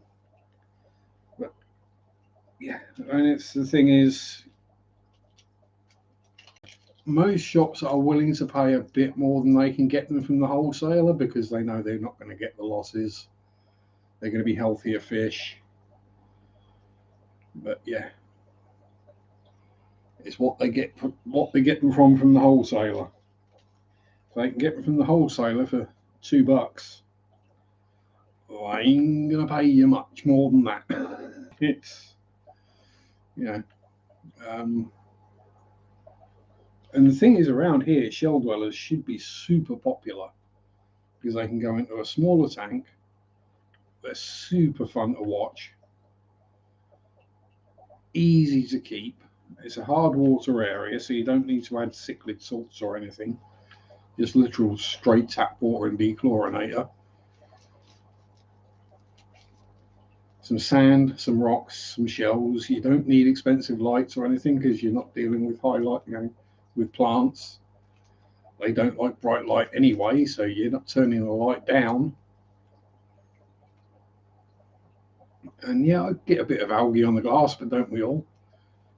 Yeah, and it's the thing is, most shops are willing to pay a bit more than they can get them from the wholesaler because they know they're not going to get the losses. They're going to be healthier fish. But yeah, it's what they get from the wholesaler. If they can get them from the wholesaler for $2, I ain't going to pay you much more than that. It's, you know, um, and the thing is, around here, shell dwellers should be super popular because they can go into a smaller tank. They're super fun to watch, easy to keep. It's a hard water area, so you don't need to add cichlid salts or anything. Just literal straight tap water and dechlorinator. Some sand, some rocks, some shells. You don't need expensive lights or anything because you're not dealing with high light, with plants. They don't like bright light anyway, so you're not turning the light down. And yeah, I get a bit of algae on the glass, but don't we all?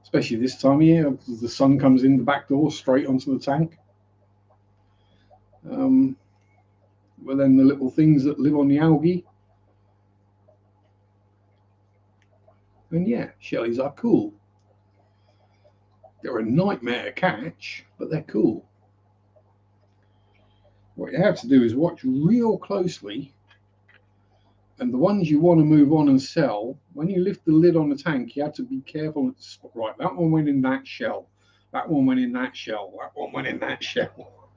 Especially this time of year, the sun comes in the back door straight onto the tank. But then the little things that live on the algae. And yeah, shellies are cool. They're a nightmare to catch, but they're cool. What you have to do is watch real closely, and the ones you want to move on and sell, when you lift the lid on the tank, you have to be careful. Right, that one went in that shell, that one went in that shell, that one went in that shell.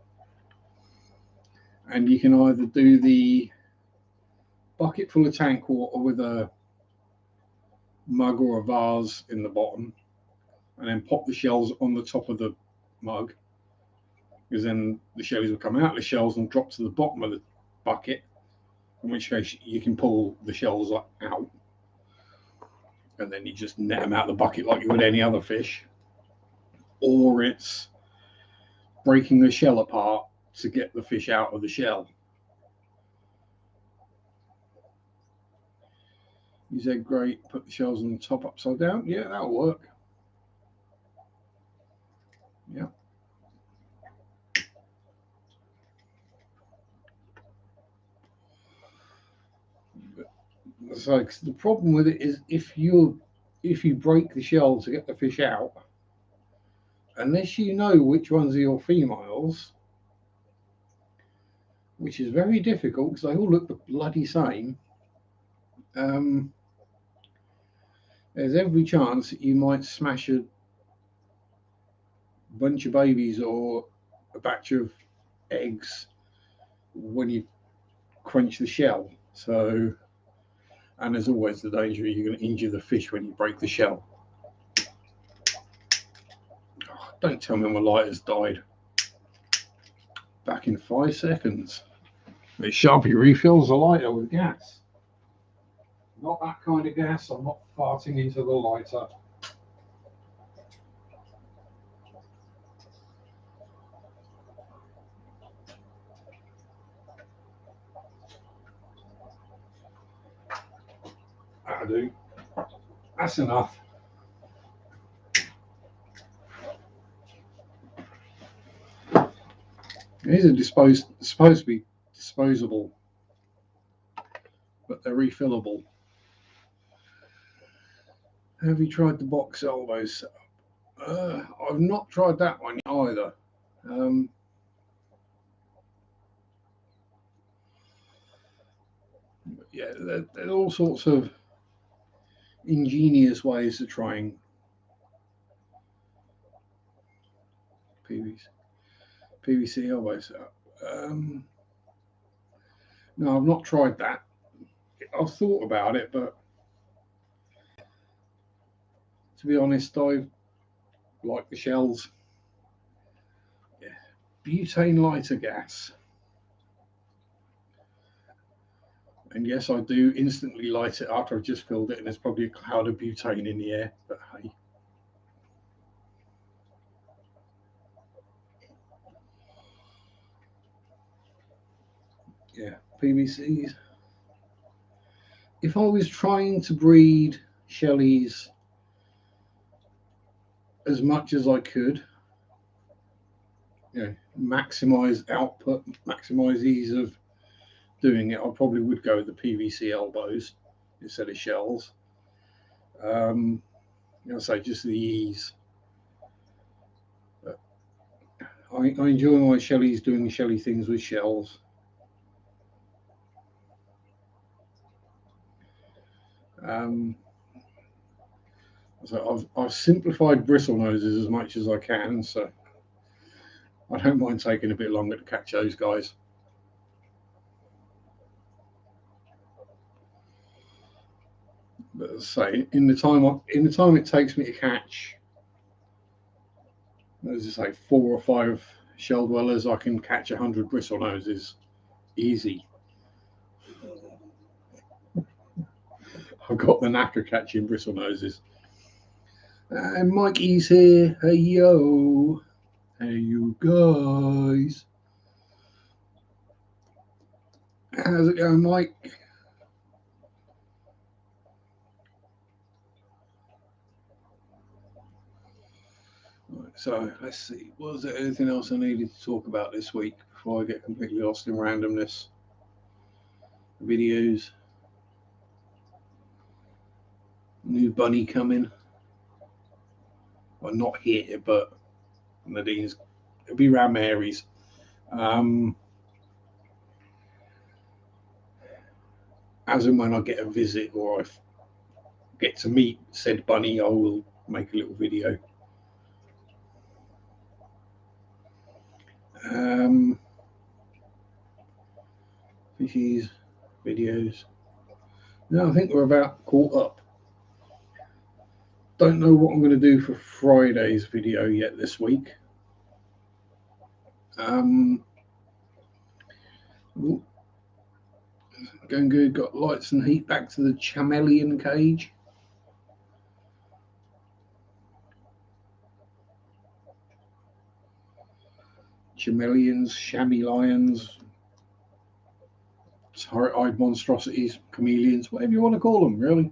And you can either do the bucket full of tank water with a mug or a vase in the bottom, and then pop the shells on the top of the mug, because then the shells will come out of the shells and drop to the bottom of the bucket, in which case you can pull the shells out, and then you just net them out of the bucket like you would any other fish. Or it's breaking the shell apart to get the fish out of the shell. You said great, put the shells on the top upside down. Yeah, that'll work. Yeah. So the problem with it is if you break the shell to get the fish out, unless you know which ones are your females, which is very difficult because they all look the bloody same, there's every chance that you might smash a bunch of babies or a batch of eggs when you crunch the shell. So, and there's always the danger you're going to injure the fish when you break the shell. Oh, don't tell me my lighter's died. Back in 5 seconds. It Sharpe refills the lighter with gas. Not that kind of gas. I'm not farting into the lighter. That'll do. That's enough. These are supposed to be disposable, but they're refillable. Have you tried the box elbow setup? I've not tried that one either. Yeah, there's all sorts of ingenious ways to try and PVC elbow setup. No, I've not tried that. I've thought about it, but to be honest, I like the shells. Yeah. Butane lighter gas. And yes, I do instantly light it after I've just filled it, and there's probably a cloud of butane in the air, but hey. Yeah, PVCs. If I was trying to breed shellies as much as I could, maximize output, maximize ease of doing it, I probably would go with the PVC elbows instead of shells. I say just the ease. But I enjoy my shellies doing shelly things with shells. So I've simplified bristle noses as much as I can, so I don't mind taking a bit longer to catch those guys. But as I say, in the time it takes me to catch, as I say, 4 or 5 shell dwellers, I can catch 100 bristle noses easy. I've got the knack of catching bristle noses. And Mikey's here. Hey yo, hey you guys. How's it going, Mike? So let's see. Was there anything else I needed to talk about this week before I get completely lost in randomness? Videos. New bunny coming. Well, not here, but Nadine's. It'll be around Mary's. As and when I get a visit or I get to meet said bunny, I will make a little video. Fishies, videos. No, I think we're about caught up. Don't know what I'm going to do for Friday's video yet this week. Going good. Got lights and heat back to the chameleon cage. Chameleons, chamois lions, turret-eyed monstrosities, chameleons, whatever you want to call them, really.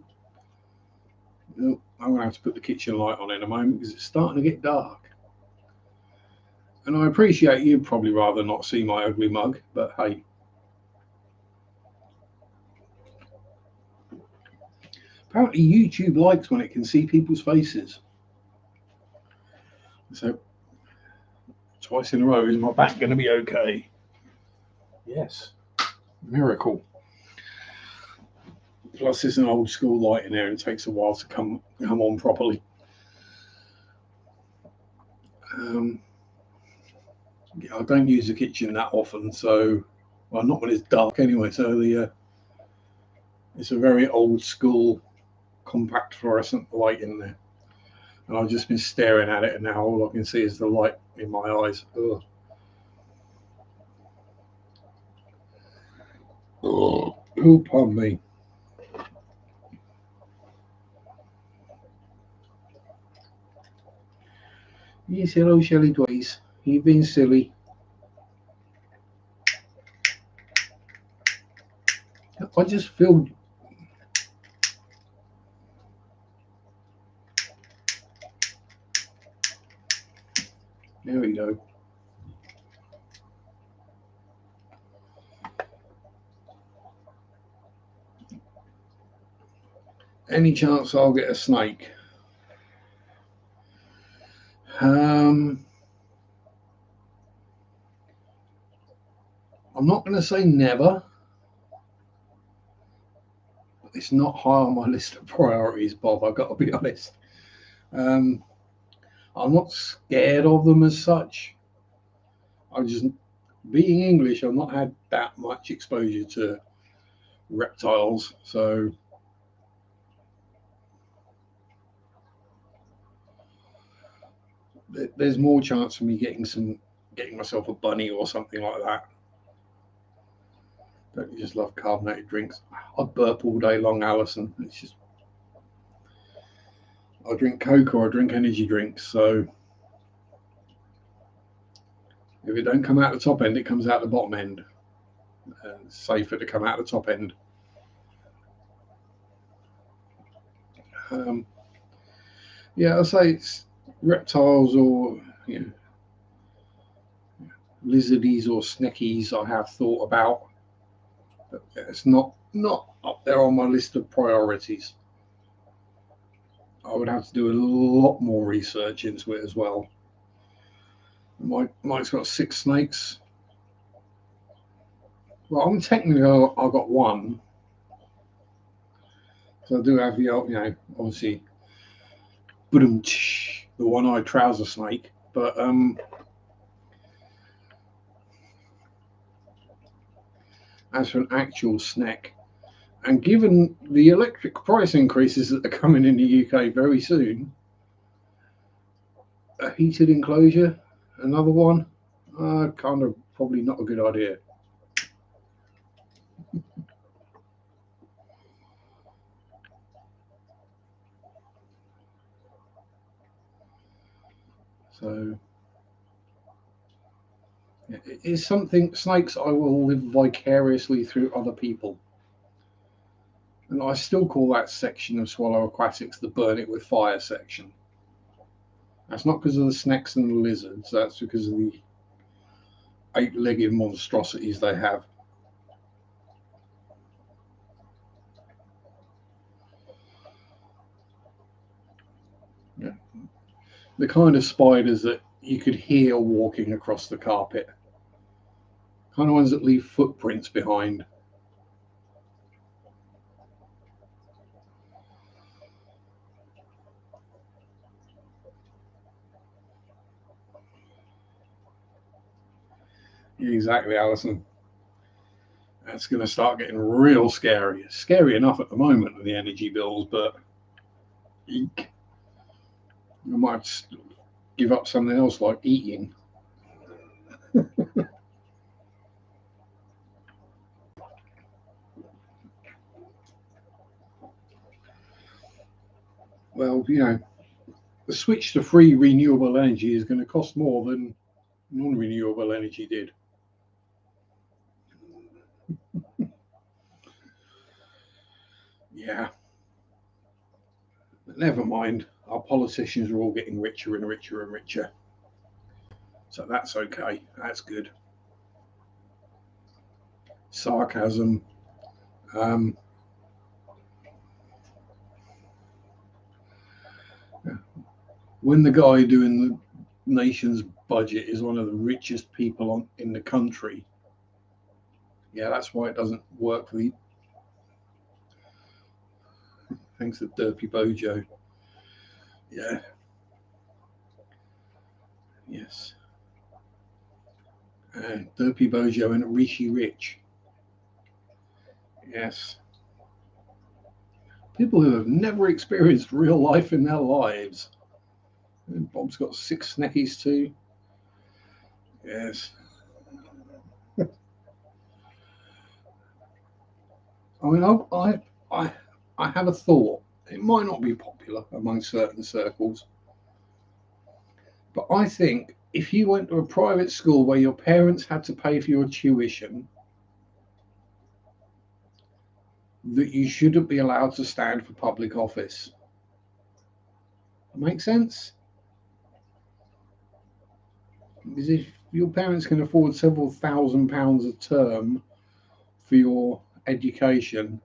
I'm going to have to put the kitchen light on in a moment because it's starting to get dark. And I appreciate you'd probably rather not see my ugly mug, but hey. Apparently YouTube likes when it can see people's faces. So twice in a row, is my back going to be okay? Yes. Miracle. Plus, it's an old school light in there and it takes a while to come on properly. Yeah, I don't use the kitchen that often, so well, not when it's dark anyway. So it's a very old school compact fluorescent light in there, and I've just been staring at it, and now all I can see is the light in my eyes. Ugh. Oh, pardon me. Yes, hello, Shelley Dways. You've been silly. I just feel. There we go. Any chance I'll get a snake? I'm not going to say never. It's not high on my list of priorities, Bob. I've got to be honest. I'm not scared of them as such. I just, being English, I've not had that much exposure to reptiles, so there's more chance of me getting myself a bunny or something like that. Don't you just love carbonated drinks? I burp all day long, Alison. It's just I drink Coke or I drink energy drinks, so if it don't come out the top end, it comes out the bottom end. It's safer to come out the top end. Yeah, I say reptiles or lizardies or sneckies I have thought about, but it's not up there on my list of priorities. I would have to do a lot more research into it as well. Mike's got 6 snakes. Well, I'm technically I've got one, so I do have the obviously the one-eyed trouser snake, but as for an actual snack, and given the electric price increases that are coming in the UK very soon, a heated enclosure, another one, kind of probably not a good idea. So it is something, snakes, I will live vicariously through other people. And I still call that section of Swallow Aquatics the burn it with fire section. That's not because of the snakes and the lizards, that's because of the 8-legged monstrosities they have. Yeah. The kind of spiders that you could hear walking across the carpet. Kind of ones that leave footprints behind. Exactly, Alison. That's going to start getting real scary. It's scary enough at the moment with the energy bills, but eek. I might give up something else like eating. Well, the switch to free renewable energy is going to cost more than non-renewable energy did. Yeah. But never mind. Our politicians are all getting richer and richer and richer. So that's okay. That's good. Sarcasm. Um, when the guy doing the nation's budget is one of the richest people in the country, yeah, that's why it doesn't work for the. Thanks to Derpy Bojo. Yeah. Yes. Derpy Bojo and Rishi Rich. Yes. People who have never experienced real life in their lives. And Bob's got 6 snackies too. Yes. I mean, I have a thought. It might not be popular among certain circles, but I think if you went to a private school where your parents had to pay for your tuition, that you shouldn't be allowed to stand for public office. Make sense? Because if your parents can afford several £1,000s a term for your education,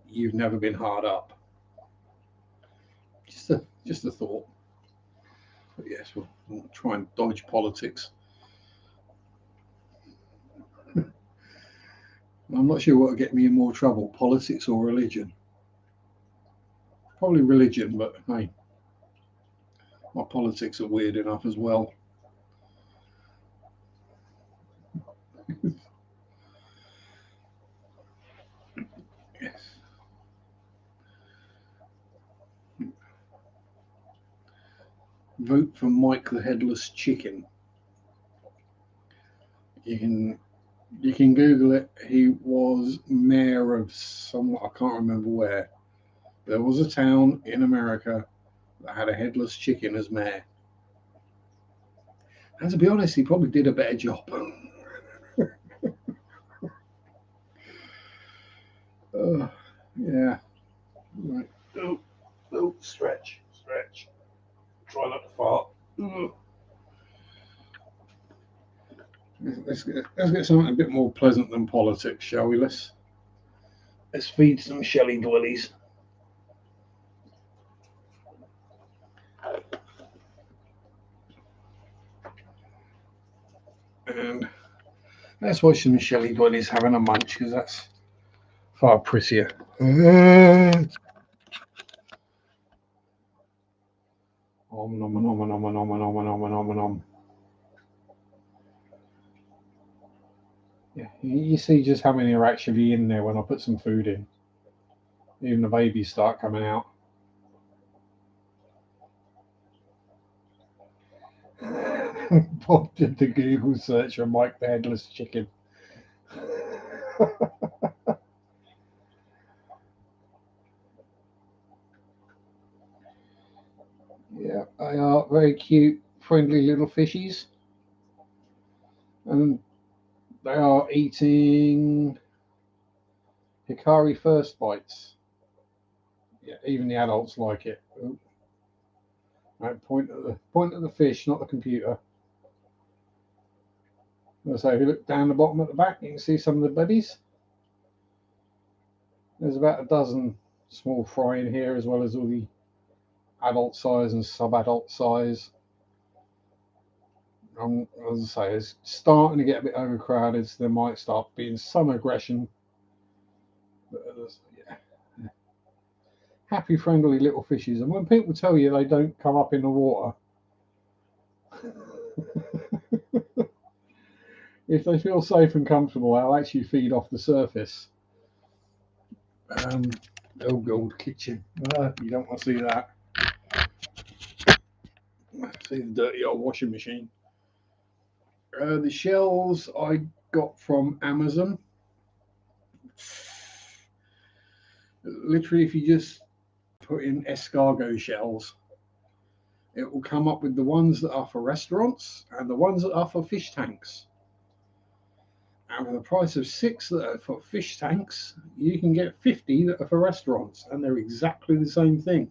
you've never been hard up. Just a thought. But yes, we'll try and dodge politics. I'm not sure what will get me in more trouble, politics or religion. Probably religion, but hey, my politics are weird enough as well. Yes. Vote for Mike the Headless Chicken. You can Google it. He was mayor of some, I can't remember where. There was a town in America that had a headless chicken as mayor. And to be honest, he probably did a better job. Yeah. Right. Oh, stretch. Let's get something a bit more pleasant than politics, shall we? Let's feed some Shelly dwellies. And let's watch some Shelly dwellies having a munch, because that's far prettier. Om nom nom nom nom nom nom nom nom nom. Yeah, you see just how many are actually in there when I put some food in. Even the babies start coming out. Bob did the Google search for Mike the Headless Chicken. Yeah, they are very cute, friendly little fishies. And they are eating Hikari first bites. Yeah, even the adults like it. Ooh. Right, point at the fish, not the computer. So if you look down the bottom at the back, you can see some of the buddies. There's about a dozen small fry in here, as well as all the adult size and sub-adult size. As I say, it's starting to get a bit overcrowded, so there might start being some aggression. But yeah, happy, friendly little fishes. And when people tell you they don't come up in the water, if they feel safe and comfortable, they'll actually feed off the surface. Oh, gold kitchen. You don't want to see that. See the dirty old washing machine. The shells I got from Amazon. Literally, if you just put in escargot shells, it will come up with the ones that are for restaurants and the ones that are for fish tanks. And for the price of 6 that are for fish tanks, you can get 50 that are for restaurants, and they're exactly the same thing.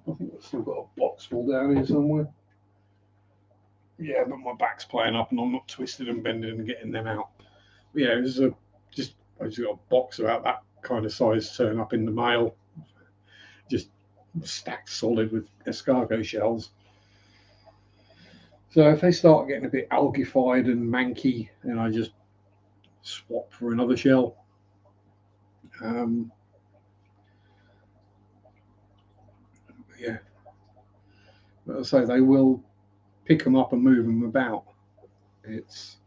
I think I've still got a box full down here somewhere. Yeah, but my back's playing up and I'm not twisted and bending and getting them out. But yeah, this is I just got a box about that kind of size turn up in the mail. Just stacked solid with escargot shells. So if they start getting a bit algified and manky, then I just swap for another shell. Yeah, but I say they will pick them up and move them about. It's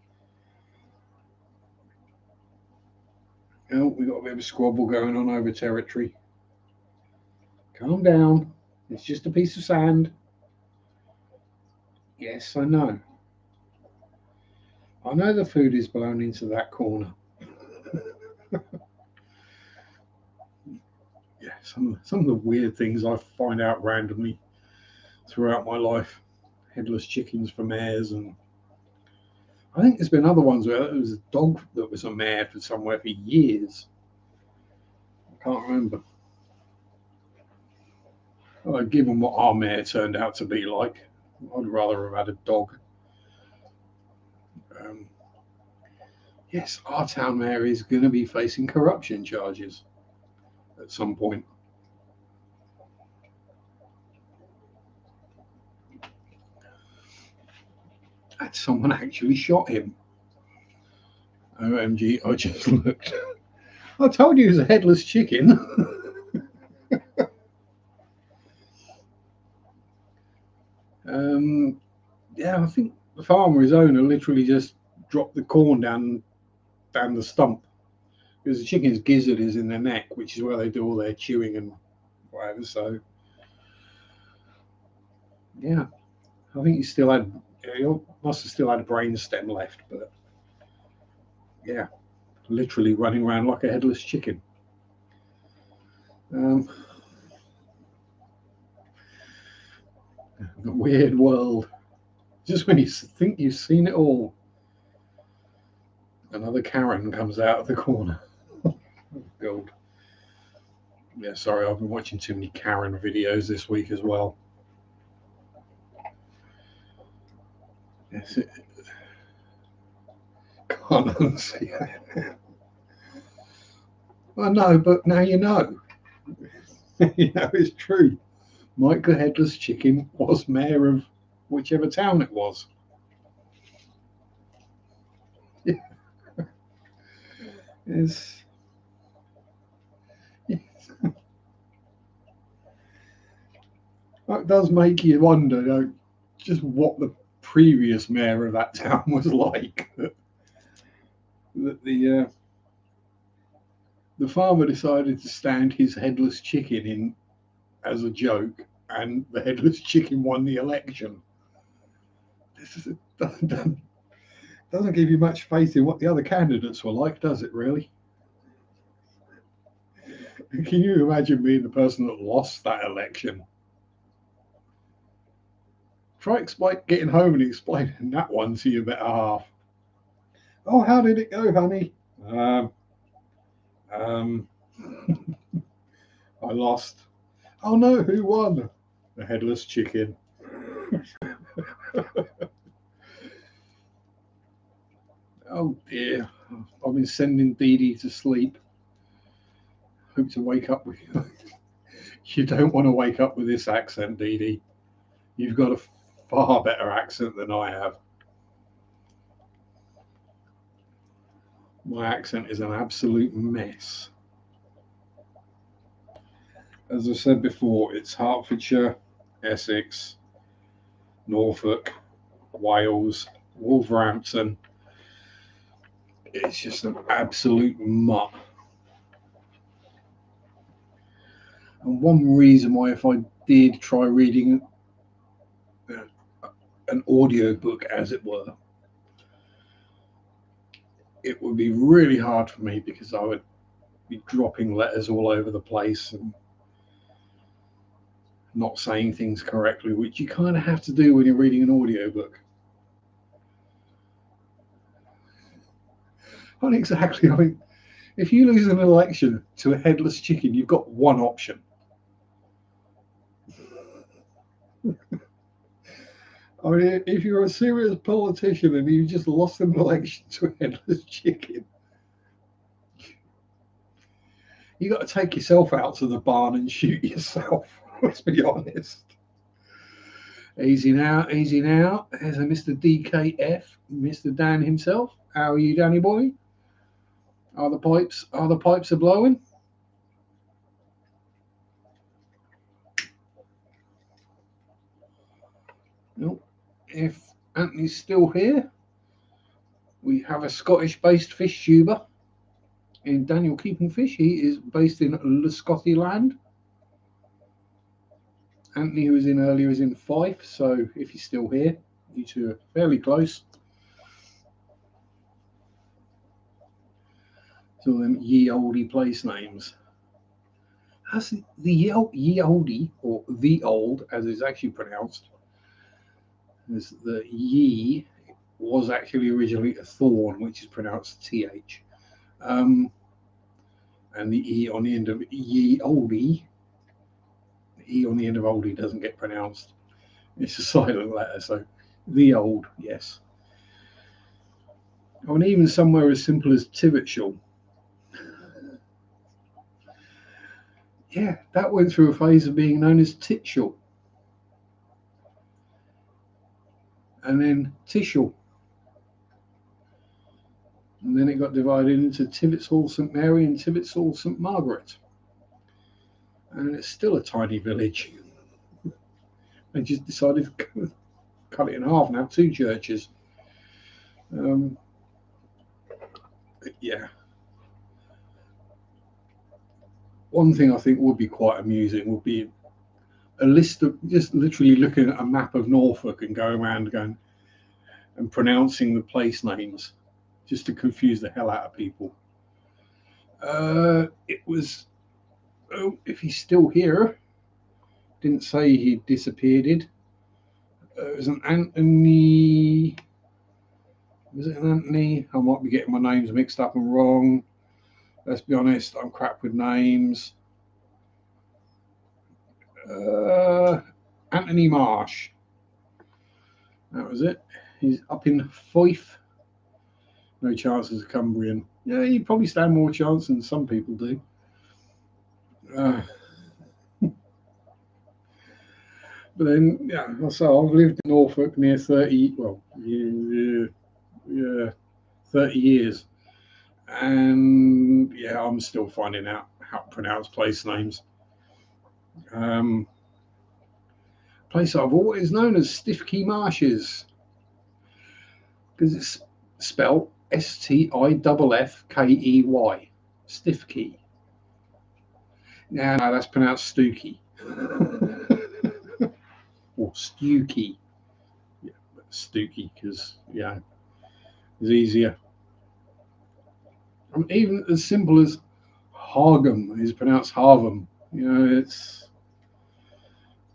we got a bit of a squabble going on over territory. Calm down. It's just a piece of sand. Yes, I know. I know the food is blown into that corner. Yeah, some of the weird things I find out randomly throughout my life. Headless chickens for mares, and I think there's been other ones where there was a dog that was a mare for somewhere for years. I can't remember. Given what our mare turned out to be like, I'd rather have had a dog. Yes, our town mayor is going to be facing corruption charges at some point. And someone actually shot him. OMG, I just looked. I told you it was a headless chicken. Yeah, I think the farmer, his owner, literally just dropped the corn down the stump, because the chicken's gizzard is in their neck, which is where they do all their chewing and whatever. So, yeah, I think he must have still had a brain stem left, but yeah, literally running around like a headless chicken. The weird world. Just when you think you've seen it all, another Karen comes out of the corner. Gold. Yeah, sorry, I've been watching too many Karen videos this week as well. Yes, Honestly. I know, but now you know. You know, it's true. Mike the Headless Chicken was mayor of whichever town it was. It's, that does make you wonder, just what the previous mayor of that town was like. That the farmer decided to stand his headless chicken in as a joke, and the headless chicken won the election. This is doesn't give you much faith in what the other candidates were like, does it? Really? Can you imagine being the person that lost that election? Try getting home and explaining that one to your better half. Oh, how did it go, honey? Um, um, I lost. Oh no, who won? The headless chicken. Oh dear. I've been sending Dee Dee to sleep. Hope to wake up with you. You don't want to wake up with this accent, Dee Dee. You've got a far better accent than I have. My accent is an absolute mess. As I said before, it's Hertfordshire, Essex, Norfolk, Wales, Wolverhampton. It's just an absolute mutt. And one reason why, if I did try reading an audio book, as it were, it would be really hard for me because I would be dropping letters all over the place and not saying things correctly, which you kind of have to do when you're reading an audio book. Not exactly. I mean, if you lose an election to a headless chicken, you've got one option. I mean, if you're a serious politician and you just lost an election to a headless chicken, you got to take yourself out to the barn and shoot yourself. Let's be honest. Easy now, easy now. There's a Mr. DKF, Mr. Dan himself. How are you, Danny boy? Are the pipes are blowing? No. If Anthony's still here, we have a Scottish-based fish tuber in Daniel Keeping Fish. He is based in Scotland. Anthony, who was in earlier, is in Fife. So if he's still here, you two are fairly close. So them ye olde place names. As the ye olde, or the old, as it's actually pronounced, is the ye was actually originally a thorn, which is pronounced th. And the e on the end of ye olde, the e on the end of oldie doesn't get pronounced. It's a silent letter, so the old, yes. Oh, and even somewhere as simple as Tibbetshall. Yeah, that went through a phase of being known as Titchell. And then Tishall. And then it got divided into Tibbetshall St Mary and Tibbetshall St Margaret. And it's still a tiny village. They just decided to cut it in half now, 2 churches. Yeah. One thing I think would be quite amusing would be a list of just literally looking at a map of Norfolk and going around going and pronouncing the place names just to confuse the hell out of people. It was, oh, if he's still here, didn't say he disappeared. It was an Anthony. Was it an Anthony? I might be getting my names mixed up and wrong. Let's be honest, I'm crap with names. Anthony Marsh. That was it. He's up in Fife. No chance as a Cumbrian. Yeah, you probably stand more chance than some people do. Uh, but then, yeah, so I've lived in Norfolk near 30, well, yeah, 30 years. And yeah, I'm still finding out how to pronounce place names. Place I've always known as Stiffkey Marshes because it's spelled Stiffkey. Stiffkey. Now that's pronounced Stooky or Stewkey. Yeah, Stooky because yeah, it's easier. I mean, even as simple as Hargam is pronounced Harvum. You know, it's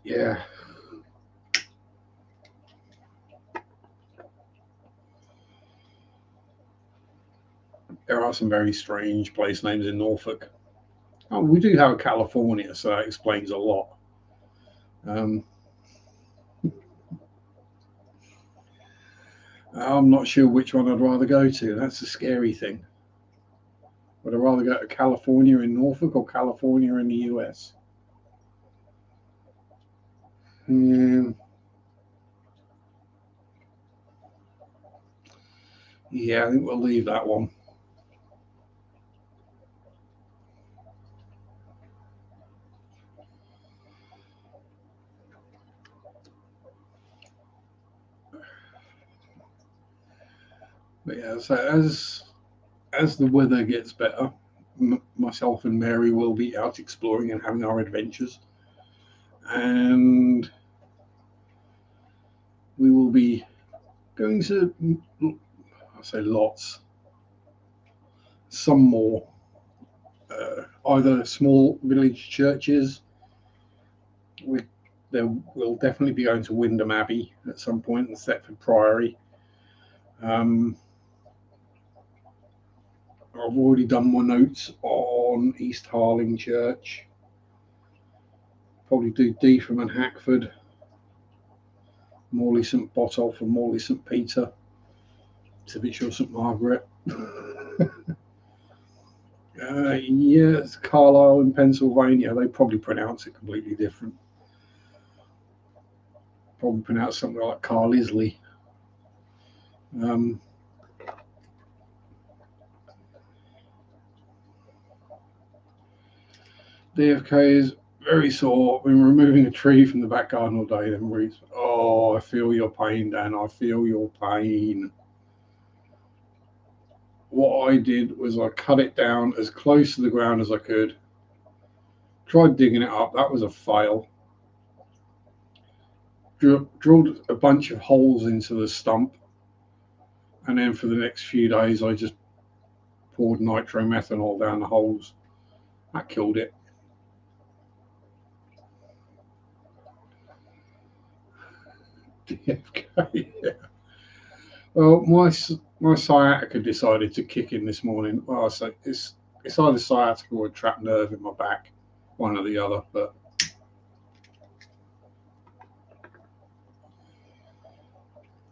yeah. There are some very strange place names in Norfolk. Oh, we do have a California, so that explains a lot. Um, I'm not sure which one I'd rather go to. That's the scary thing. Would I rather go to California in Norfolk or California in the US? Mm, yeah, I think we'll leave that one. But yeah, so as the weather gets better, myself and Mary will be out exploring and having our adventures, and we will be going to, I say lots, some more, either small village churches. We there will definitely be going to Windham Abbey at some point in Thetford Priory. Um, I've already done my notes on East Harling Church. Probably do Deetham and Hackford, Morley St Botolph and Morley St Peter, Tibbetshire St Margaret. Yes, Carlisle in Pennsylvania. They probably pronounce it completely different. Probably pronounce something like Carlisle. Um, DFK is very sore. I've been removing a tree from the back garden all day. Then Reese, oh, I feel your pain, Dan. I feel your pain. What I did was I cut it down as close to the ground as I could. Tried digging it up. That was a fail. Drilled a bunch of holes into the stump, and then for the next few days, I just poured nitromethanol down the holes. That killed it. DFK. Yeah. Well, my sciatica decided to kick in this morning. Well, I say it's either sciatica or a trapped nerve in my back, one or the other. But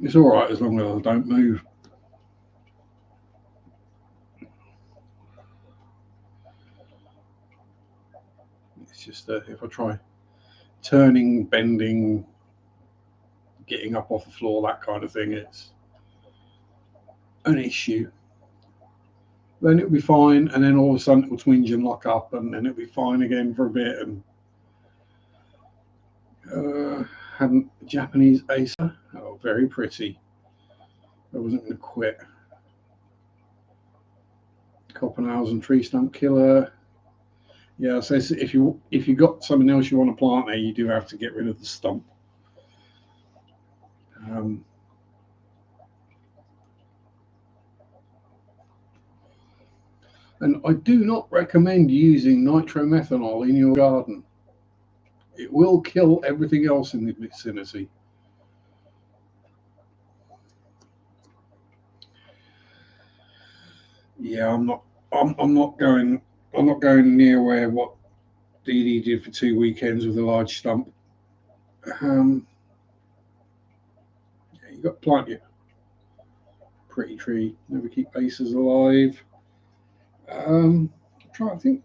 it's all right as long as I don't move. It's just that if I try turning, bending, getting up off the floor, that kind of thing, it's an issue. Then it'll be fine, and then all of a sudden it'll twinge and lock up, and then it'll be fine again for a bit. And had a Japanese Acer. Oh, very pretty. I wasn't going to quit. Copenhagen tree stump killer. Yeah, so if you got something else you want to plant there, you do have to get rid of the stump. Um, and I do not recommend using nitromethanol in your garden. It will kill everything else in the vicinity. Yeah, I'm not going. I'm not going near where what Dee Dee did for 2 weekends with a large stump. Yeah, you got plenty Pretty tree. Never keep aces alive. I'm trying to think.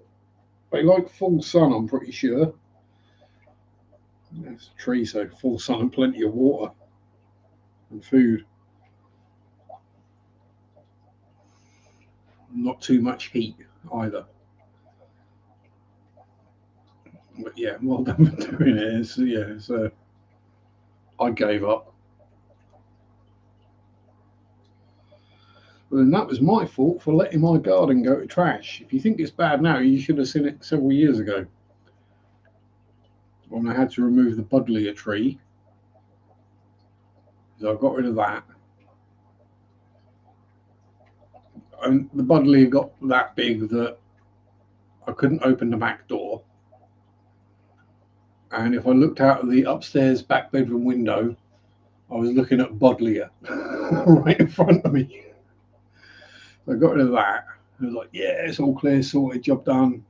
They like full sun, I'm pretty sure. It's a tree, so full sun and plenty of water and food. Not too much heat either. But yeah, well done for doing it. So I gave up. And that was my fault for letting my garden go to trash. If you think it's bad now, you should have seen it several years ago when I had to remove the buddleia tree. So I got rid of that. And the buddleia got that big that I couldn't open the back door. And if I looked out of the upstairs back bedroom window, I was looking at buddleia right in front of me. So I got rid of that. I was like, yeah, it's all clear, sorted, job done.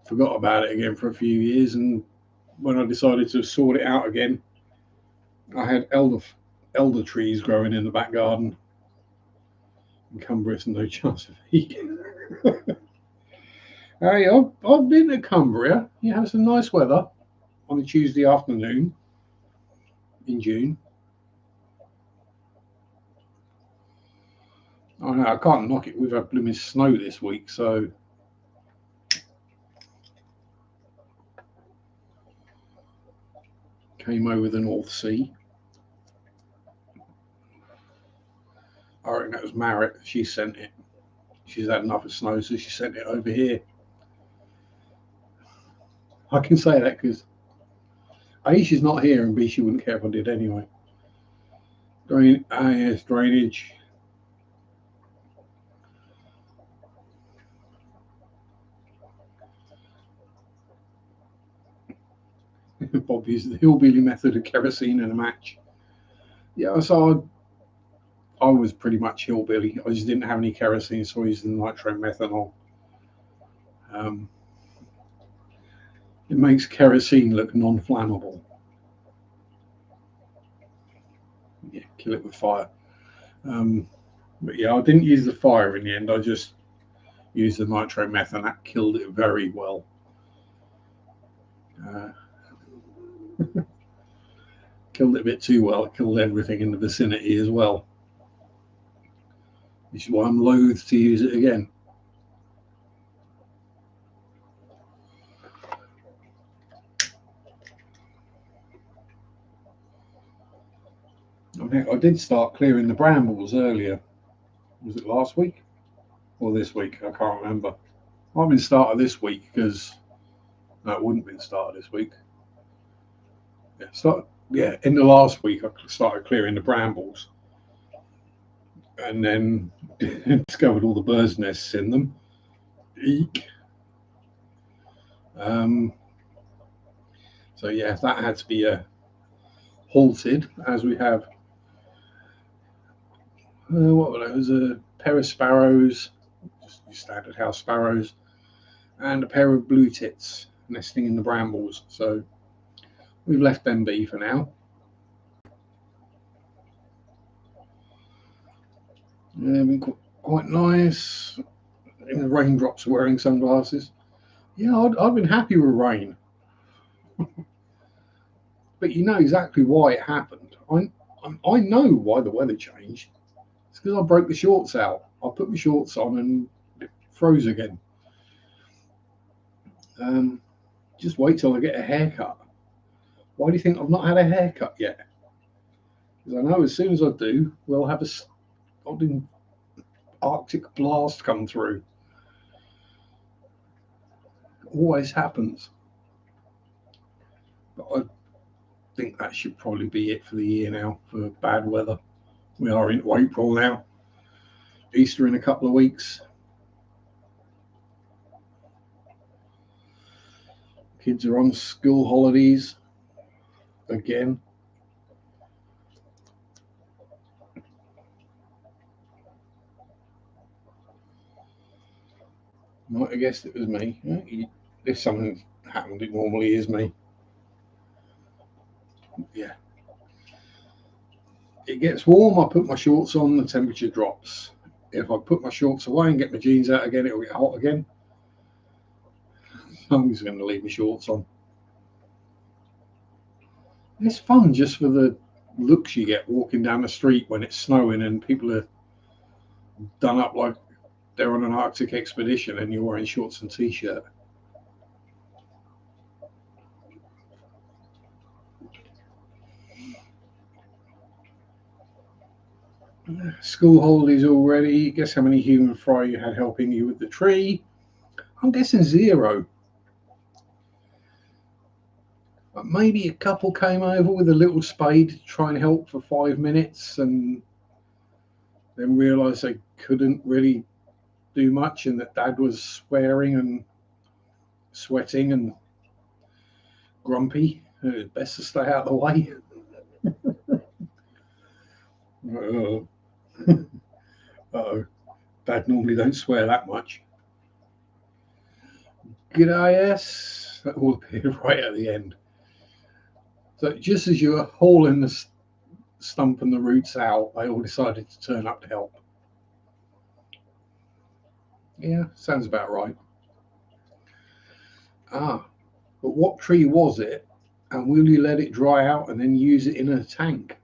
Forgot about it again for a few years, and when I decided to sort it out again, I had elder trees growing in the back garden. Cumbria's no chance of heat. Hey, I've been to Cumbria. You have some nice weather on a Tuesday afternoon in June. I know, I can't knock it. We've had blooming snow this week, so came over the North Sea. I reckon that was Marriott. She sent it. She's had enough of snow, so she sent it over here. I can say that because A, she's not here, and B, she wouldn't care if I did anyway. Yes, drainage. Bob used the hillbilly method of kerosene in a match. Yeah, so I was pretty much hillbilly. I just didn't have any kerosene, so I used the nitromethanol. It makes kerosene look non-flammable. Yeah, kill it with fire. But yeah, I didn't use the fire in the end. I just used the nitromethanol. That killed it very well. Killed it a bit too well. It killed everything in the vicinity as well. Which is why I'm loath to use it again. I did start clearing the brambles earlier. Was it last week or this week? I can't remember. I've been started this week because no, it wouldn't have been started this week. In the last week I started clearing the brambles, and then discovered all the birds' nests in them. Eek. So yeah, that had to be halted, as we have. What were those? A pair of sparrows, just standard house sparrows, and a pair of blue tits nesting in the brambles. So we've left them be for now. Yeah, been quite nice. In the raindrops, wearing sunglasses. Yeah, I've been happy with rain. But you know exactly why it happened. I know why the weather changed. It's because I broke the shorts out. I put my shorts on and it froze again. Just wait till I get a haircut. Why do you think I've not had a haircut yet? Because I know as soon as I do, we'll have a stopping Arctic blast come through. It always happens. But I think that should probably be it for the year now for bad weather. We are into April now. Easter in a couple of weeks. Kids are on school holidays again. Might have guessed it was me. If something happened, it normally is me. Yeah. It gets warm, I put my shorts on, the temperature drops. If I put my shorts away and get my jeans out again, it'll get hot again. I'm just going to leave my shorts on. It's fun just for the looks you get walking down the street when it's snowing and people are done up like they're on an Arctic expedition and you're wearing shorts and t-shirt. School holidays already. Guess how many human fry you had helping you with the tree? I'm guessing 0. But maybe a couple came over with a little spade to try and help for 5 minutes and then realised they couldn't really do much and that Dad was swearing and sweating and grumpy. It's best to stay out of the way. Uh-oh. Dad normally don't swear that much. G'day, S. That all appeared right at the end. So just as you were hauling the stump and the roots out, they all decided to turn up to help. Yeah, sounds about right. But what tree was it? And will you let it dry out and then use it in a tank?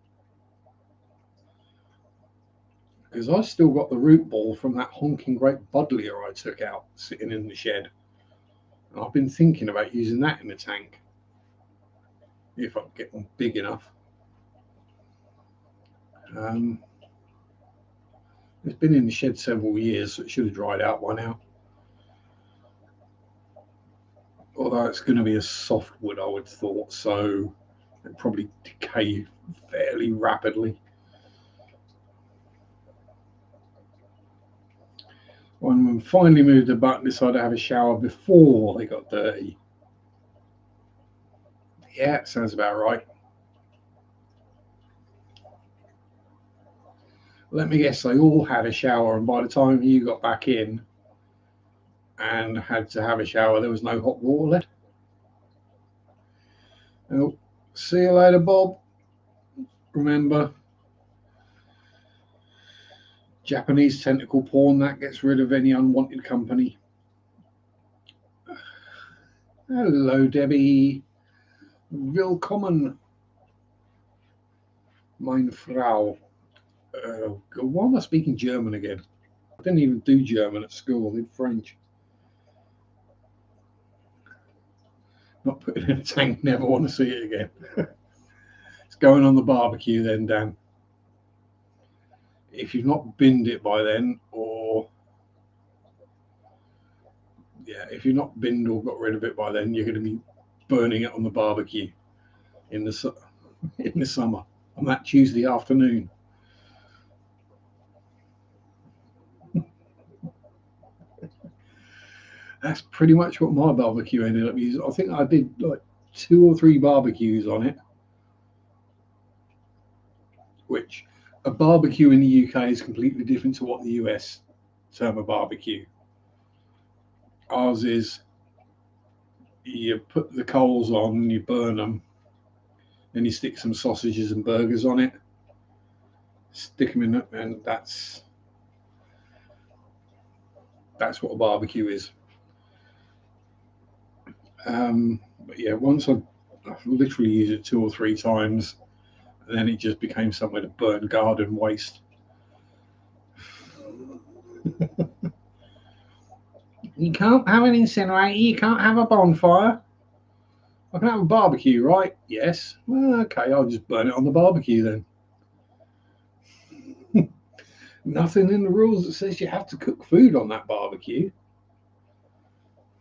Because I still got the root ball from that honking great buddleia I took out sitting in the shed. And I've been thinking about using that in the tank. If I can get one big enough. It's been in the shed several years, so it should have dried out by now. Although it's going to be a softwood, I would have thought, so it'll probably decay fairly rapidly. When we finally moved the button, decided to have a shower before they got dirty. Yeah, sounds about right. Let me guess, they all had a shower, and by the time you got back in and had to have a shower, there was no hot water left. Well, see you later, Bob. Remember, Japanese tentacle porn, that gets rid of any unwanted company. Hello, Debbie. Willkommen, meine Frau. Why am I speaking German again? I didn't even do German at school, I did French. Not put it in a tank, never want to see it again. It's going on the barbecue then, Dan. If you've not binned it by then, or if you've not binned or got rid of it by then, you're going to be burning it on the barbecue in the summer on that Tuesday afternoon. That's pretty much what my barbecue ended up using. I think I did like 2 or 3 barbecues on it, which a barbecue in the UK is completely different to what the US term a barbecue. Ours is you put the coals on and you burn them, then you stick some sausages and burgers on it, stick them in, and that's what a barbecue is. But yeah, once I've literally used it 2 or 3 times, and then it just became somewhere to burn garden waste. You can't have an incinerator, you can't have a bonfire. I can have a barbecue, right? Yes. Well, okay, I'll just burn it on the barbecue then. Nothing in the rules that says you have to cook food on that barbecue.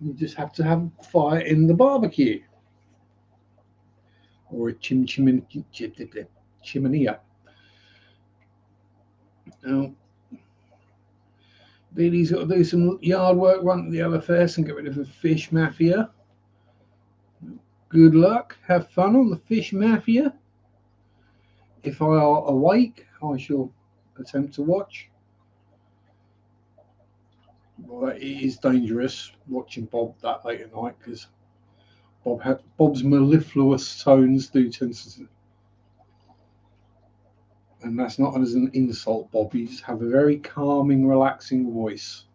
You just have to have fire in the barbecue. Or a chiminea. Now, Billy's got to do some yard work, run to the LFS and get rid of the fish mafia. Good luck. Have fun on the fish mafia. If I are awake, I shall attempt to watch. Well, it is dangerous watching Bob that late at night because Bob's mellifluous tones do tend to. And that's not as an insult, Bob. You just have a very calming, relaxing voice.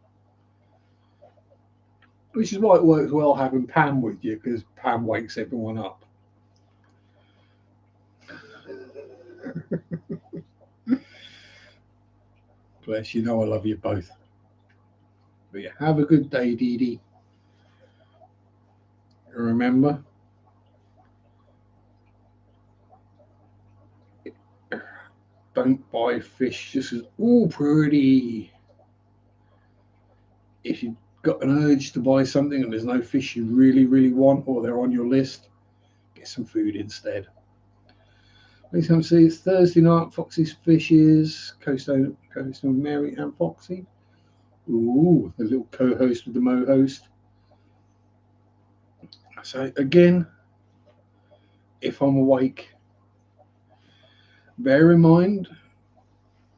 Which is why it works well having Pam with you, because Pam wakes everyone up. Bless you, know I love you both. But yeah, have a good day, Dee Dee. Remember, don't buy fish just as, oh, pretty. If you've got an urge to buy something and there's no fish you really, really want, or they're on your list, get some food instead. Please come see, it's Thursday night, Foxy's Fishes, Coastal Mary and Foxy. Ooh, the little co-host with the mo-host. So again, if I'm awake, bear in mind,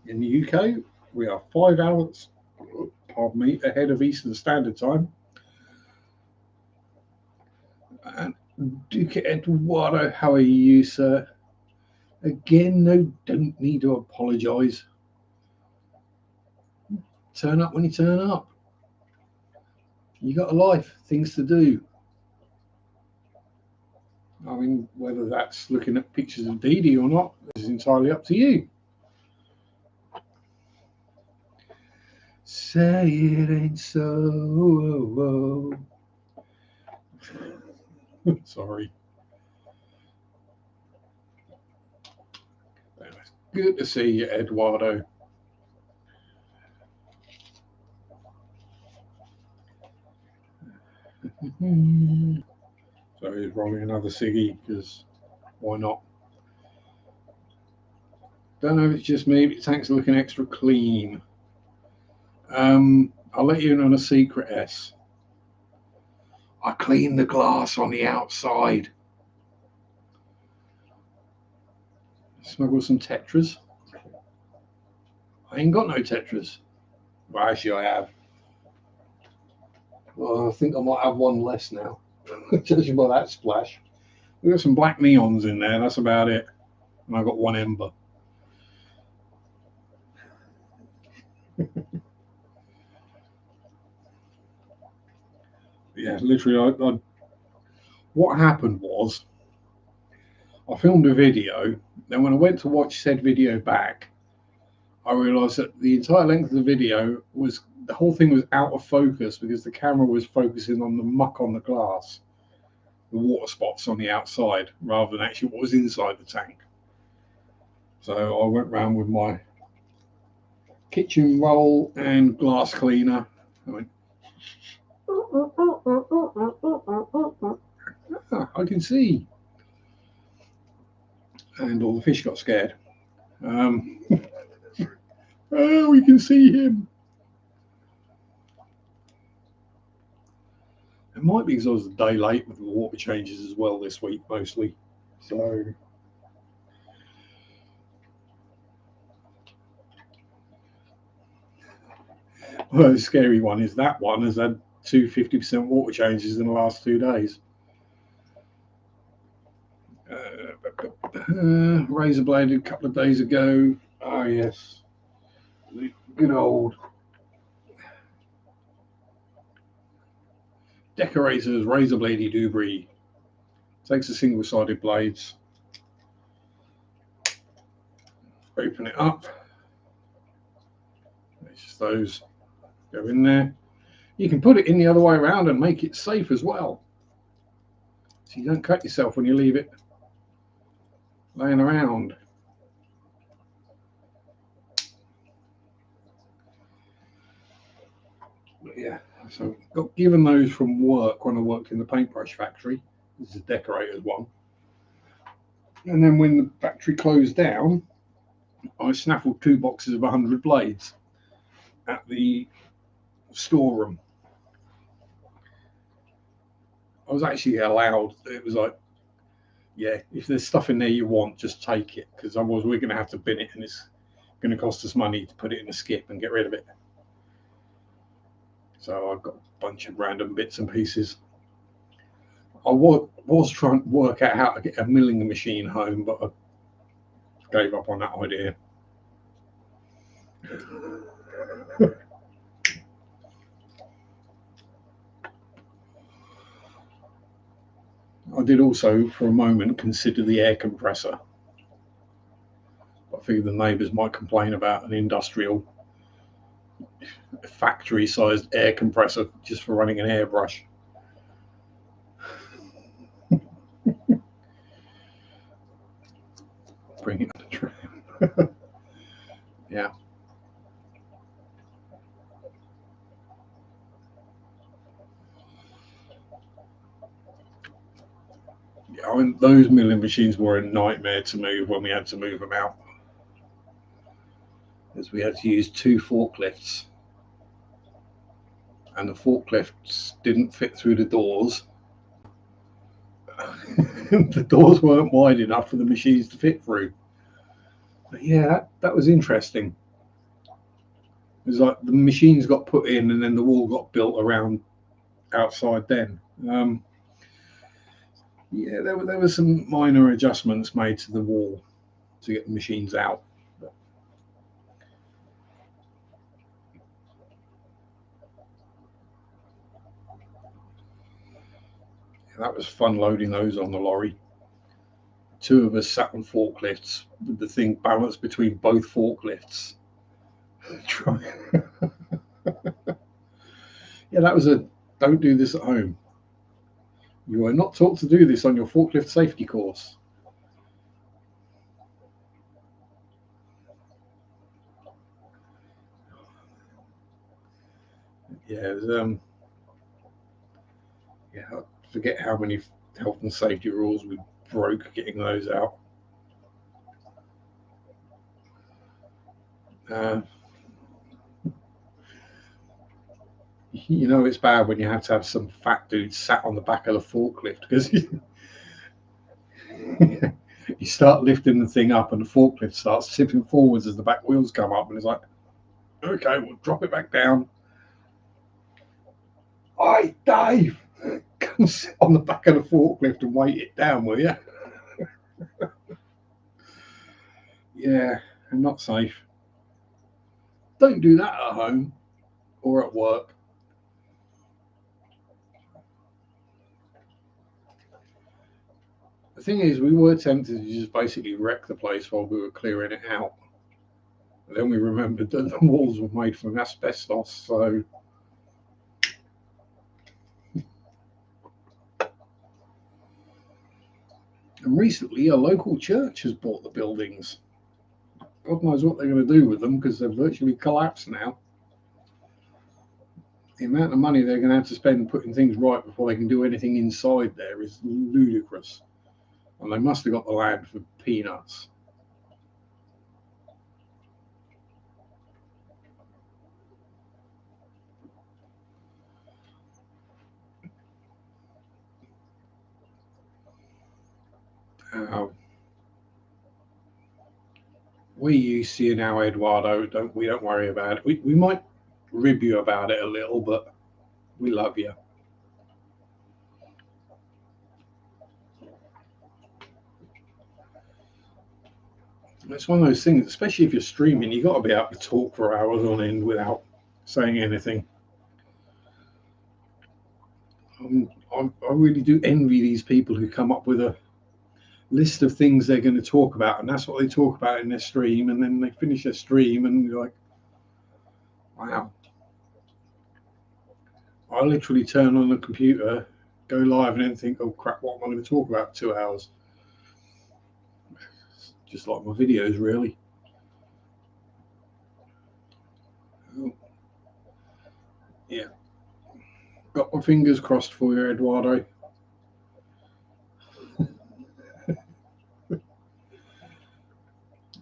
in the UK, we are 5 hours, pardon me, ahead of Eastern Standard Time. And Duke Eduardo, how are you, sir? Again, no, don't need to apologise. Turn up when you turn up. You got a life, things to do. I mean, whether that's looking at pictures of Dee Dee or not is entirely up to you. Say it ain't so. Sorry. It's good to see you, Eduardo. So he's rolling another ciggy, because why not? Don't know if it's just me, but the tank's looking extra clean. I'll let you in on a secret, S. I cleaned the glass on the outside. Smuggle some Tetras. I ain't got no Tetras. Well, actually, I have. Well, I think I might have one less now. Judging by that splash. We've got some black neons in there, that's about it. And I've got one ember. Yeah, literally, what happened was I filmed a video. Then when I went to watch said video back, I realised that the entire length of the video was, the whole thing was out of focus because the camera was focusing on the muck on the glass, the water spots on the outside, rather than actually what was inside the tank. So I went round with my kitchen roll and glass cleaner. I went, I can see. And all the fish got scared. Oh, we can see him. It might be because I was a day late with the water changes as well this week, mostly. So, well, the scary one is that one has had 50% water changes in the last 2 days. Razor bladed a couple of days ago. Oh, yes. The good old Decorator's razor bladey Dubry. Takes the single-sided blades. Open it up. It's just those go in there. You can put it in the other way around and make it safe as well. So you don't cut yourself when you leave it laying around. But yeah, so got given those from work when I worked in the paintbrush factory. This is a Decorator's one. And then when the factory closed down, I snaffled 2 boxes of 100 blades at the storeroom. I was actually allowed, it was like, yeah, if there's stuff in there you want, just take it, because otherwise we're going to have to bin it and it's going to cost us money to put it in a skip and get rid of it. So I've got a bunch of random bits and pieces. I was trying to work out how to get a milling machine home, but I gave up on that idea. I did also, for a moment, consider the air compressor. I figured the neighbours might complain about an industrial, factory-sized air compressor just for running an airbrush. Bring it on the tram. Yeah. Yeah, I mean, those milling machines were a nightmare to move when we had to move them out, as we had to use 2 forklifts, and the forklifts didn't fit through the doors. The doors weren't wide enough for the machines to fit through. But yeah, that was interesting. It was like the machines got put in, and then the wall got built around outside. Then, yeah, there were some minor adjustments made to the wall to get the machines out. That was fun loading those on the lorry. 2 of us sat on forklifts with the thing balanced between both forklifts. Yeah, that was a don't do this at home. You are not taught to do this on your forklift safety course. Yeah, it was, yeah, I forget how many health and safety rules we broke getting those out. Uh, you know it's bad when you have to have some fat dude sat on the back of the forklift because you start lifting the thing up and the forklift starts tipping forwards as the back wheels come up, and it's like, okay, we'll drop it back down. Hi, Dave, come sit on the back of the forklift and weight it down, will you? Yeah, and not safe. Don't do that at home or at work. The thing is, we were tempted to just basically wreck the place while we were clearing it out. And then we remembered that the walls were made from asbestos, so. And recently, a local church has bought the buildings. God knows what they're going to do with them because they've virtually collapsed now. The amount of money they're going to have to spend putting things right before they can do anything inside there is ludicrous. And they must have got the land for peanuts. Uh, we use you now, Eduardo. We don't worry about it. We might rib you about it a little, but we love you. It's one of those things, especially if you're streaming, you got to be able to talk for hours on end without saying anything. I really do envy these people who come up with a list of things they're going to talk about, and that's what they talk about in their stream, and then they finish their stream, and you're like, wow. I literally turn on the computer, go live, and then think, oh crap, what am I going to talk about for 2 hours? Just like my videos, really. Oh, yeah. Got my fingers crossed for you, Eduardo.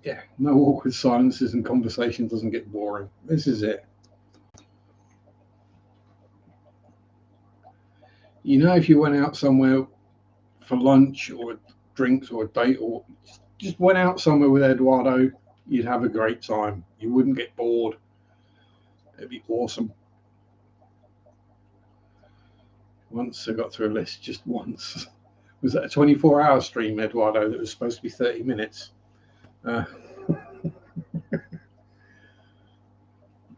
Yeah, no awkward silences and conversation doesn't get boring. This is it. You know, if you went out somewhere for lunch or drinks or a date or just went out somewhere with Eduardo, you'd have a great time. You wouldn't get bored. It'd be awesome. Once I got through a list, just once. Was that a 24-hour stream, Eduardo, that was supposed to be 30 minutes? Uh,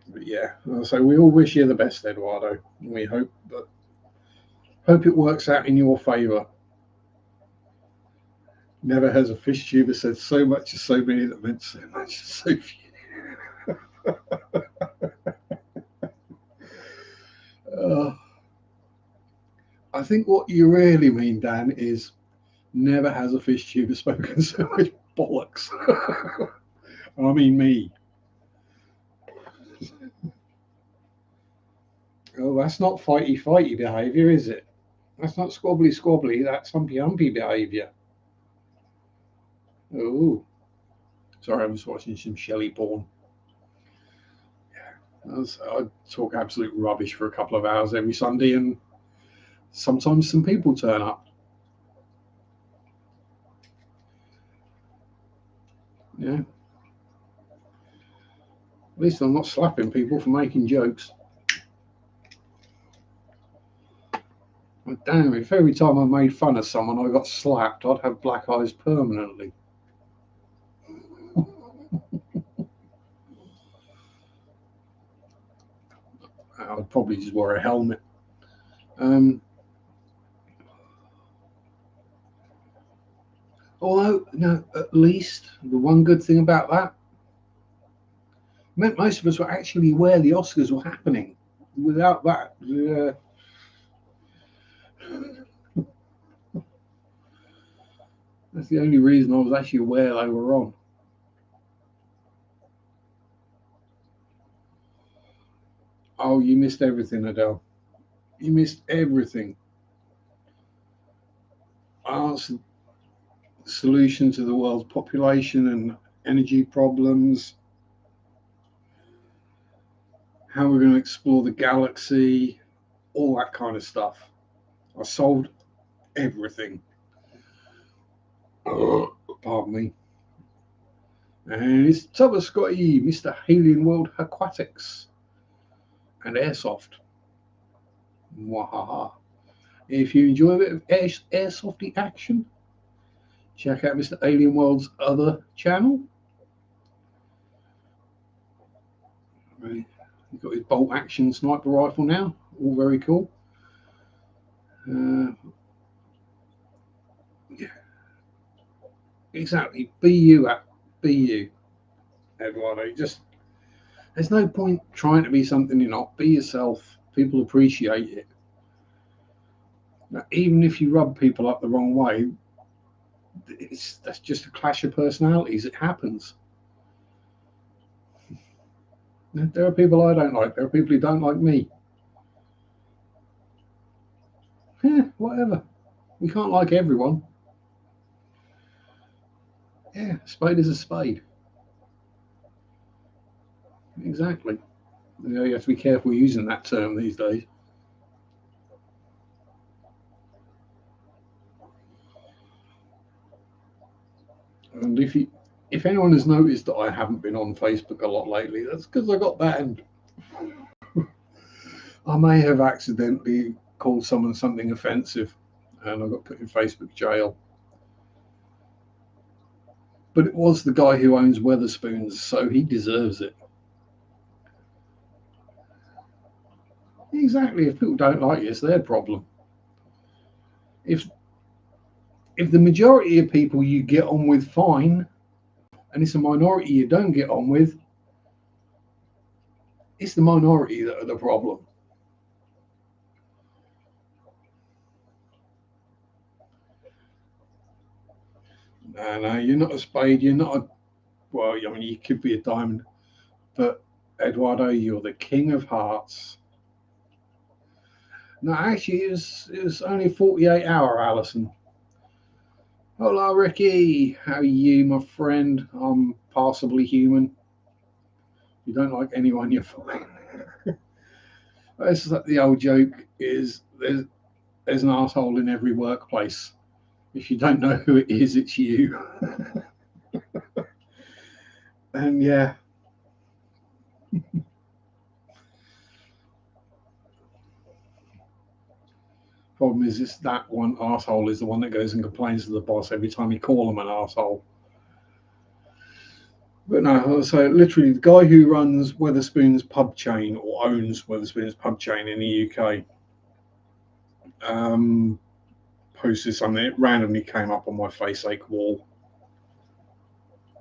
But yeah, so we all wish you the best, Eduardo. We hope it works out in your favour. Never has a fish tuber said so much to so many that meant so much to so few. I think what you really mean, Dan, is never has a fish tuber spoken so much bollocks. I mean me. Oh, that's not fighty behaviour, is it? That's not squabbly. That's humpy behaviour. Oh, sorry, I was watching some Shelley porn. I talk absolute rubbish for a couple of hours every Sunday, and sometimes some people turn up. Yeah. At least I'm not slapping people for making jokes. But damn, if every time I made fun of someone I got slapped, I'd have black eyes permanently. I'd probably just wear a helmet. Although, no, at least the one good thing about that meant most of us were actually aware the Oscars were happening. Without that, that's the only reason I was actually aware they were on. Oh, you missed everything, Adele. You missed everything. I answered the solution to the world's population and energy problems, how we're going to explore the galaxy, all that kind of stuff. I solved everything. Pardon me. And it's Thomas Scotty, Mr. Alien World Aquatics and Airsoft. Wahaha. If you enjoy a bit of airsofty action, check out Mr. Alien World's other channel. He's got his bolt action sniper rifle now, all very cool. Yeah, exactly. Be you, Eduardo. Just there's no point trying to be something you're not. Be yourself. People appreciate it. Now, even if you rub people up the wrong way, that's just a clash of personalities. It happens. There are people I don't like. There are people who don't like me. Whatever. We can't like everyone. Yeah, a spade is a spade. Exactly. You have to be careful using that term these days. And if anyone has noticed that I haven't been on Facebook a lot lately, that's because I got banned. I may have accidentally called someone something offensive, and I got put in Facebook jail. But it was the guy who owns Weatherspoons, so he deserves it. Exactly. If people don't like you, it's their problem. If the majority of people you get on with fine, and it's a minority you don't get on with, it's the minority that are the problem. No, you're not a spade. You're not a well. I mean, you could be a diamond, but Eduardo, you're the king of hearts. No, actually, it was only 48 hour, Alison. Hola, Ricky. How are you, my friend? I'm passably human. You don't like anyone, you're fine. It's the old joke is there's an asshole in every workplace. If you don't know who it is, it's you. And yeah. Problem is, it's that one asshole is the one that goes and complains to the boss every time you call them an asshole. But no, so literally the guy who runs Weatherspoon's pub chain, or owns Weatherspoon's pub chain in the UK, posted something. It randomly came up on my faceache wall.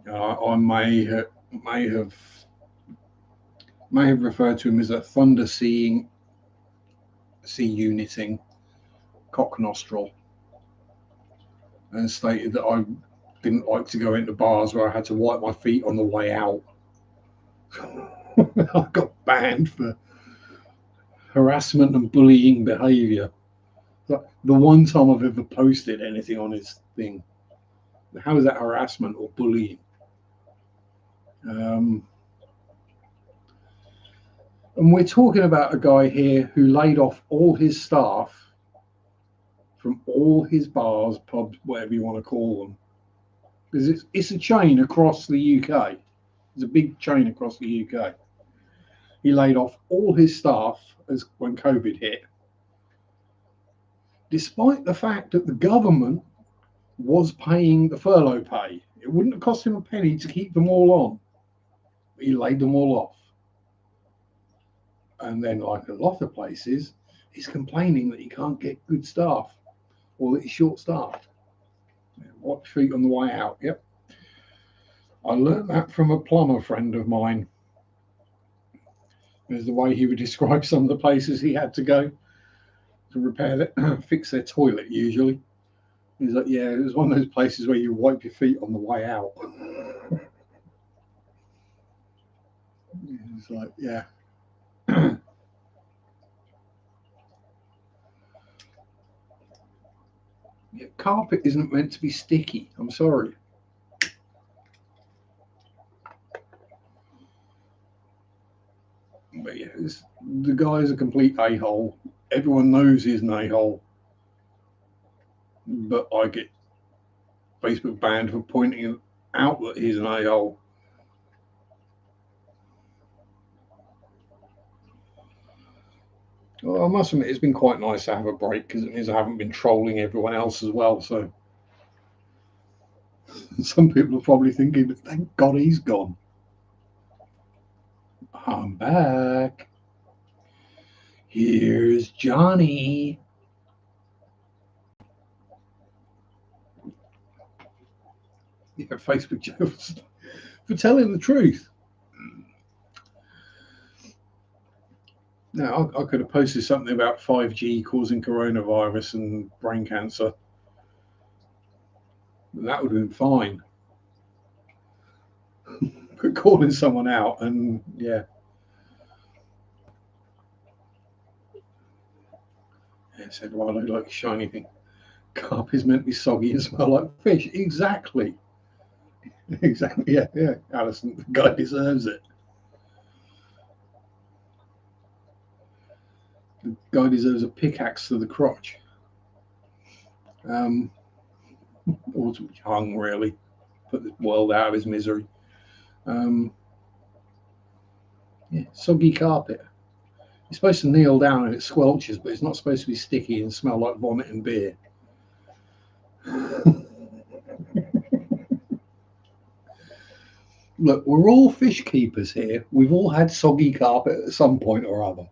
I may have referred to him as a thunder sea uniting cock nostril, and stated that I didn't like to go into bars where I had to wipe my feet on the way out. I got banned for harassment and bullying behaviour. The one time I've ever posted anything on his thing. How is that harassment or bullying? And we're talking about a guy here who laid off all his staff from all his bars, pubs, whatever you want to call them. Because it's a chain across the UK. It's a big chain across the UK. He laid off all his staff when COVID hit, despite the fact that the government was paying the furlough pay. It wouldn't have cost him a penny to keep them all on. But he laid them all off. And then, like a lot of places, he's complaining that he can't get good staff or that he's short-staffed. Wipe feet on the way out. Yep. I learned that from a plumber friend of mine. There's the way he would describe some of the places he had to go to repair that, fix their toilet usually. He's like, yeah, it was one of those places where you wipe your feet on the way out. It's like, yeah. Yeah, carpet isn't meant to be sticky. I'm sorry. But yeah, the guy's a complete a-hole. Everyone knows he's an a-hole. But I get Facebook banned for pointing out that he's an a-hole. Well, I must admit, it's been quite nice to have a break because it means I haven't been trolling everyone else as well. So some people are probably thinking, thank God he's gone. I'm back. Here's Johnny. Yeah, Facebook jokes for telling the truth. Now, I could have posted something about 5G causing coronavirus and brain cancer. That would have been fine. But calling someone out and, yeah. It said, well, I look like a shiny thing. Carp is meant to be soggy and smell like fish. Exactly. Exactly. Yeah. Alison, the guy deserves it. The guy deserves a pickaxe to the crotch. Or to be hung, really. Put the world out of his misery. Yeah, soggy carpet. You're supposed to kneel down and it squelches, but it's not supposed to be sticky and smell like vomit and beer. Look, we're all fish keepers here. We've all had soggy carpet at some point or other.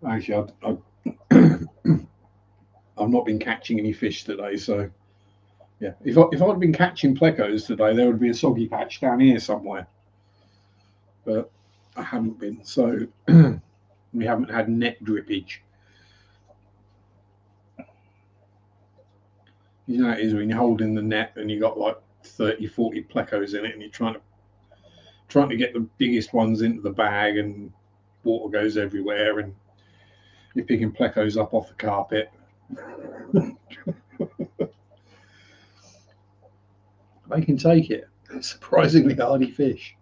Actually, I've not been catching any fish today, so yeah. If I'd been catching plecos today, there would be a soggy patch down here somewhere. But I haven't been, so we haven't had net drippage. You know, it is when you're holding the net and you got like 30, 40 plecos in it, and you're trying to get the biggest ones into the bag, and water goes everywhere, and you're picking plecos up off the carpet. They can take it. Surprisingly hardy fish.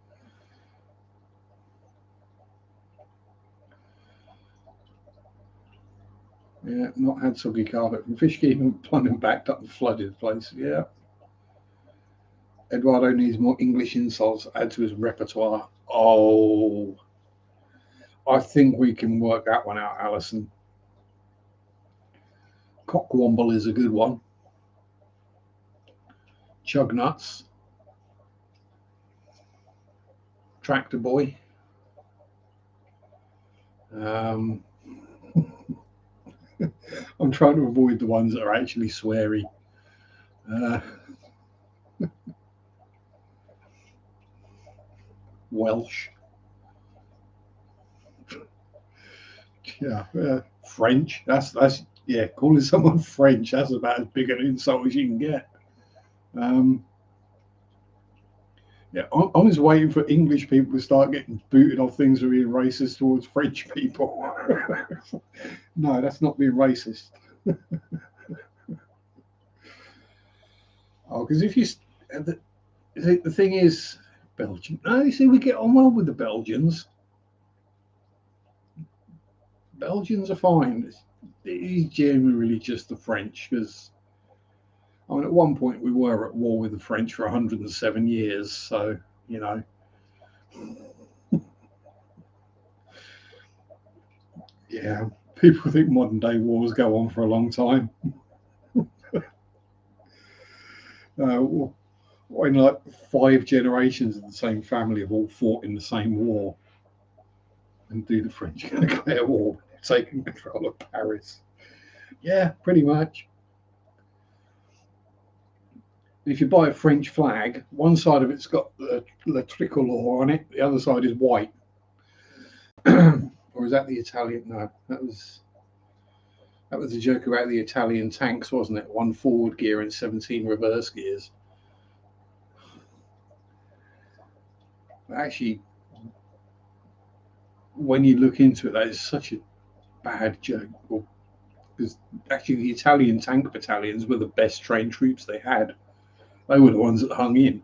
Yeah, not had soggy carpet. And fish keeping plumbing backed up and flooded the place. Yeah. Eduardo needs more English insults to add to his repertoire. Oh, I think we can work that one out, Alison. Cockwomble is a good one. Chug nuts. Tractor boy. I'm trying to avoid the ones that are actually sweary. Welsh. Yeah, French. That's yeah. Calling someone French, that's about as big an insult as you can get. Yeah, I'm just waiting for English people to start getting booted off things for being racist towards French people. No, that's not being racist. Oh, because if you the thing is, Belgium. No, you see, we get on well with the Belgians. Belgians are fine. It is generally just the French, because I mean, at one point we were at war with the French for 107 years. So you know, yeah, people think modern day wars go on for a long time. When like 5 generations of the same family have all fought in the same war, and do the French declare war, taking control of Paris? Yeah, pretty much. If you buy a French flag, one side of it's got the tricolor on it, the other side is white. Or is that the Italian? No, that was a joke about the Italian tanks, wasn't it? 1 forward gear and 17 reverse gears. Actually, when you look into it, that is such a bad joke. Because actually, the Italian tank battalions were the best trained troops they had. They were the ones that hung in.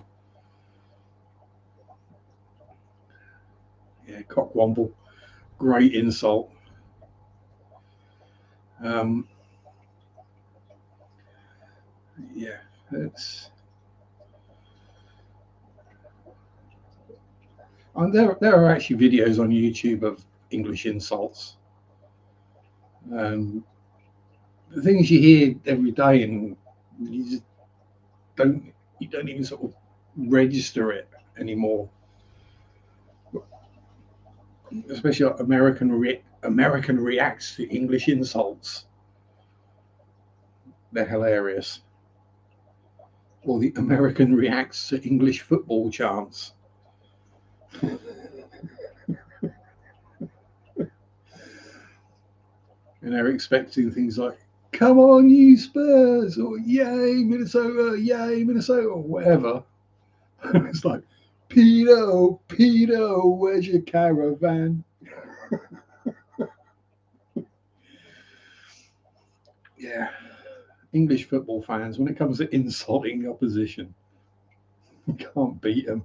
Yeah, cockwomble, great insult. Yeah, it's. And there are actually videos on YouTube of English insults. The things you hear every day, and you just you don't even sort of register it anymore. Especially like American reacts to English insults. They're hilarious. Or the American reacts to English football chants. And they're expecting things like, come on, you Spurs, or yay, Minnesota, or whatever. It's like, Pedo, where's your caravan? Yeah. English football fans, when it comes to insulting the opposition, you can't beat them.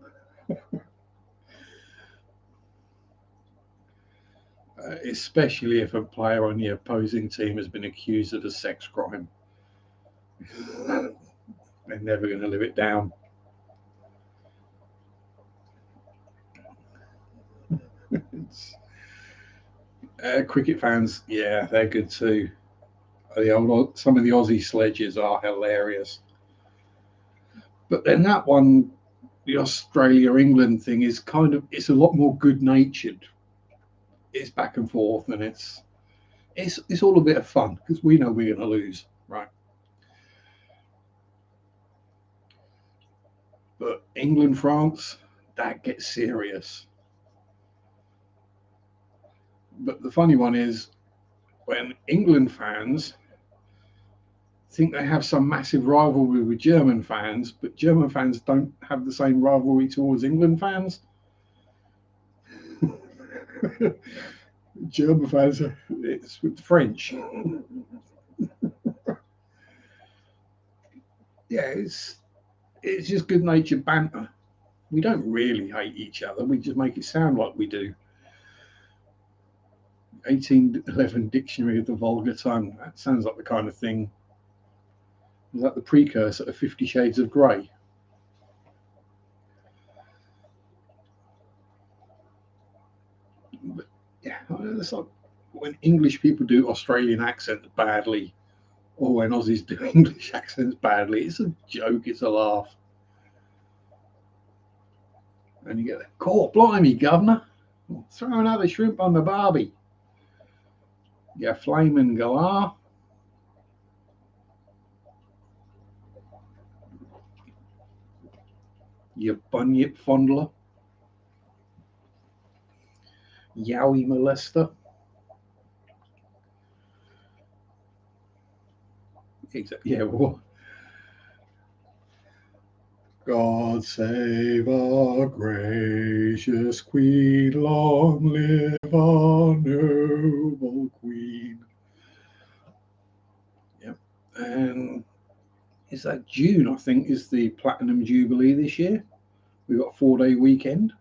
Especially if a player on the opposing team has been accused of a sex crime. They're never going to live it down. Cricket fans, yeah, they're good too. Some of the Aussie sledges are hilarious. But then that one, the Australia England thing, is it's a lot more good natured. It's back and forth, and it's all a bit of fun because we know we're going to lose, right? But England France, that gets serious. But the funny one is when England fans think they have some massive rivalry with German fans, but German fans don't have the same rivalry towards England fans. German fans, it's with French. Yeah, it's just good natured banter. We don't really hate each other. We just make it sound like we do. 1811 Dictionary of the Vulgar Tongue. That sounds like the kind of thing. Is that the precursor of 50 Shades of Grey? But yeah, it's like when English people do Australian accents badly, or when Aussies do English accents badly. It's a joke, it's a laugh. And you get the court, blimey, governor, throw another shrimp on the barbie. You flaming galah. You bunyip fondler. Yowie molester. Exactly. Yeah, well, God save our gracious Queen, long live our noble Queen. Yep. And is that June, I think, is the Platinum Jubilee this year. We've got a 4-day weekend.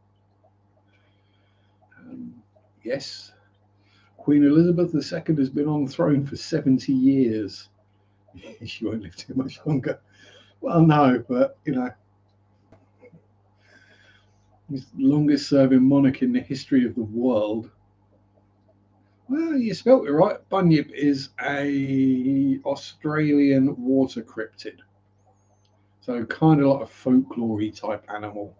Yes. Queen Elizabeth II has been on the throne for 70 years. She won't live too much longer. Well, no, but, you know, he's the longest serving monarch in the history of the world. Well, you spelt it right. Bunyip is a Australian water cryptid. So kind of like a folklore-y type animal.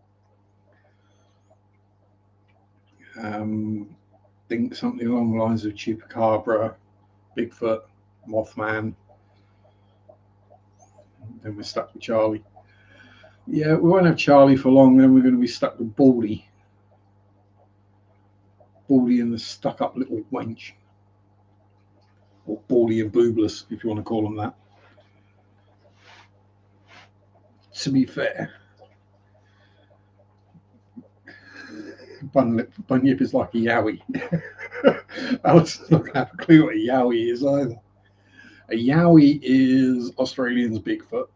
Think something along the lines of Chupacabra, Bigfoot, Mothman. Then we're stuck with Charlie. Yeah, we won't have Charlie for long, then we're going to be stuck with Baldy. Baldy and the stuck-up little wench. Or Baldy and Boobless, if you want to call them that. To be fair, Bunyip is like a yowie. Alison's not going to have a clue what a yowie is either. A yowie is Australians' Bigfoot.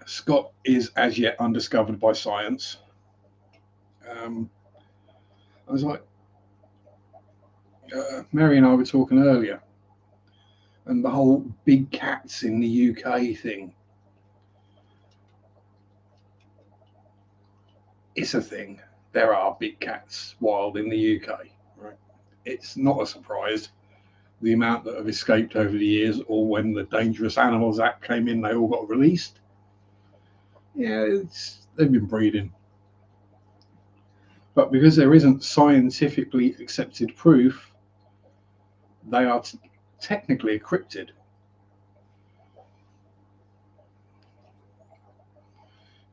Scott is as yet undiscovered by science. I was like, Mary and I were talking earlier, and the whole big cats in the UK thing. It's a thing. There are big cats wild in the UK. Right? It's not a surprise. The amount that have escaped over the years, or when the Dangerous Animals Act came in, they all got released. Yeah, they've been breeding. But because there isn't scientifically accepted proof, they are technically a cryptid.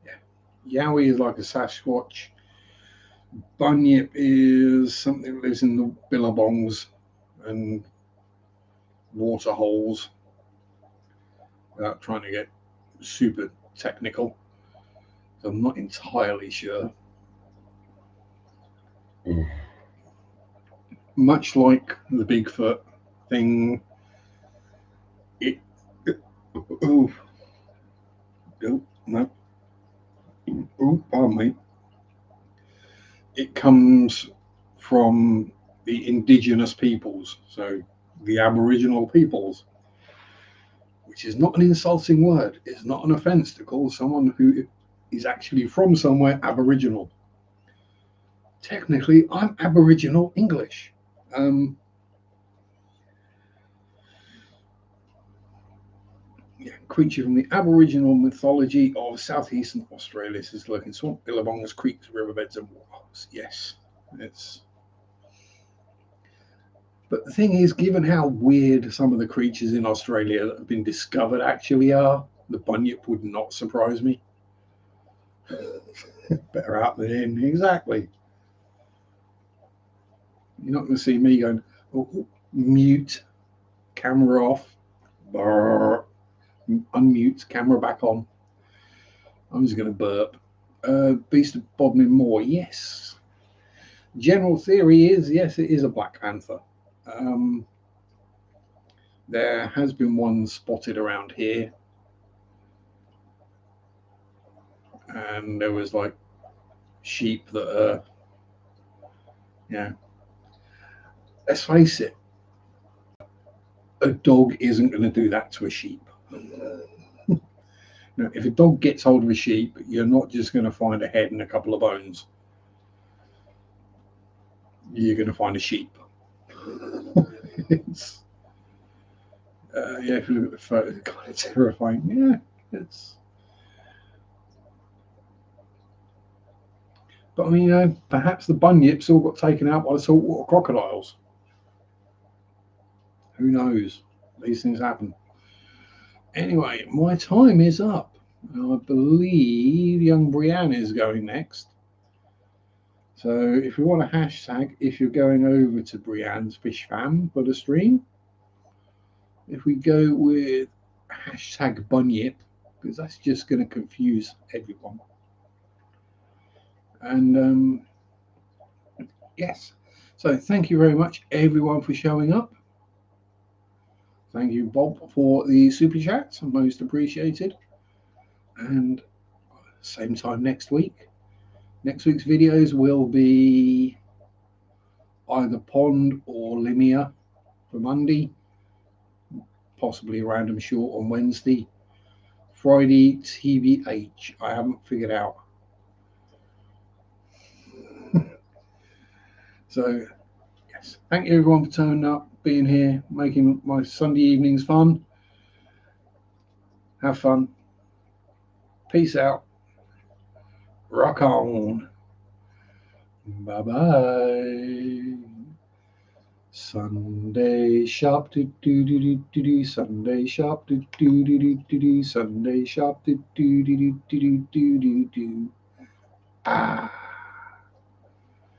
Yeah. Yowie is like a Sasquatch. Bunyip is something that lives in the billabongs and water holes, without trying to get super technical. So I'm not entirely sure. Much like the Bigfoot thing, oh no, pardon me. It comes from the indigenous peoples, so the Aboriginal peoples, which is not an insulting word. It's not an offence to call someone who is actually from somewhere Aboriginal. Technically, I'm Aboriginal English. Creature from the Aboriginal mythology of southeastern Australia. This is lurking swamp, billabongs, creeks, riverbeds, and waterholes. Yes, it's. But the thing is, given how weird some of the creatures in Australia that have been discovered actually are, the bunyip would not surprise me. Better out than in, exactly. You're not going to see me going, oh, mute, camera off, brr, unmute, camera back on. I'm just going to burp. Beast of Bodmin Moor, yes. General theory is, yes, it is a Black Panther. There has been one spotted around here. And there was like sheep that are, yeah. Let's face it, a dog isn't going to do that to a sheep. You know, if a dog gets hold of a sheep, you're not just going to find a head and a couple of bones. You're going to find a sheep. Yeah, if you look at the photo, it's kind of terrifying. Yeah, it's. But I mean, perhaps the bunyips all got taken out by the saltwater crocodiles. Who knows? These things happen. Anyway, my time is up. I believe young Brianne is going next. So if you want a hashtag, if you're going over to Brianne's Fish Fam for the stream, if we go with hashtag bunyip, because that's just going to confuse everyone. And yes, so thank you very much everyone for showing up. Thank you, Bob, for the super chats, most appreciated. And same time next week. Next week's videos will be either Pond or Limia for Monday, possibly a random short on Wednesday. Friday, TBH. I haven't figured out. So, yes, thank you everyone for turning up, being here, making my Sunday evenings fun. Have fun. Peace out. Rock on. Bye bye. Sunday Sharpe do do do do do do. Sunday Sharpe do do do do do do. Sunday Sharpe do do do do do do do do. Ah.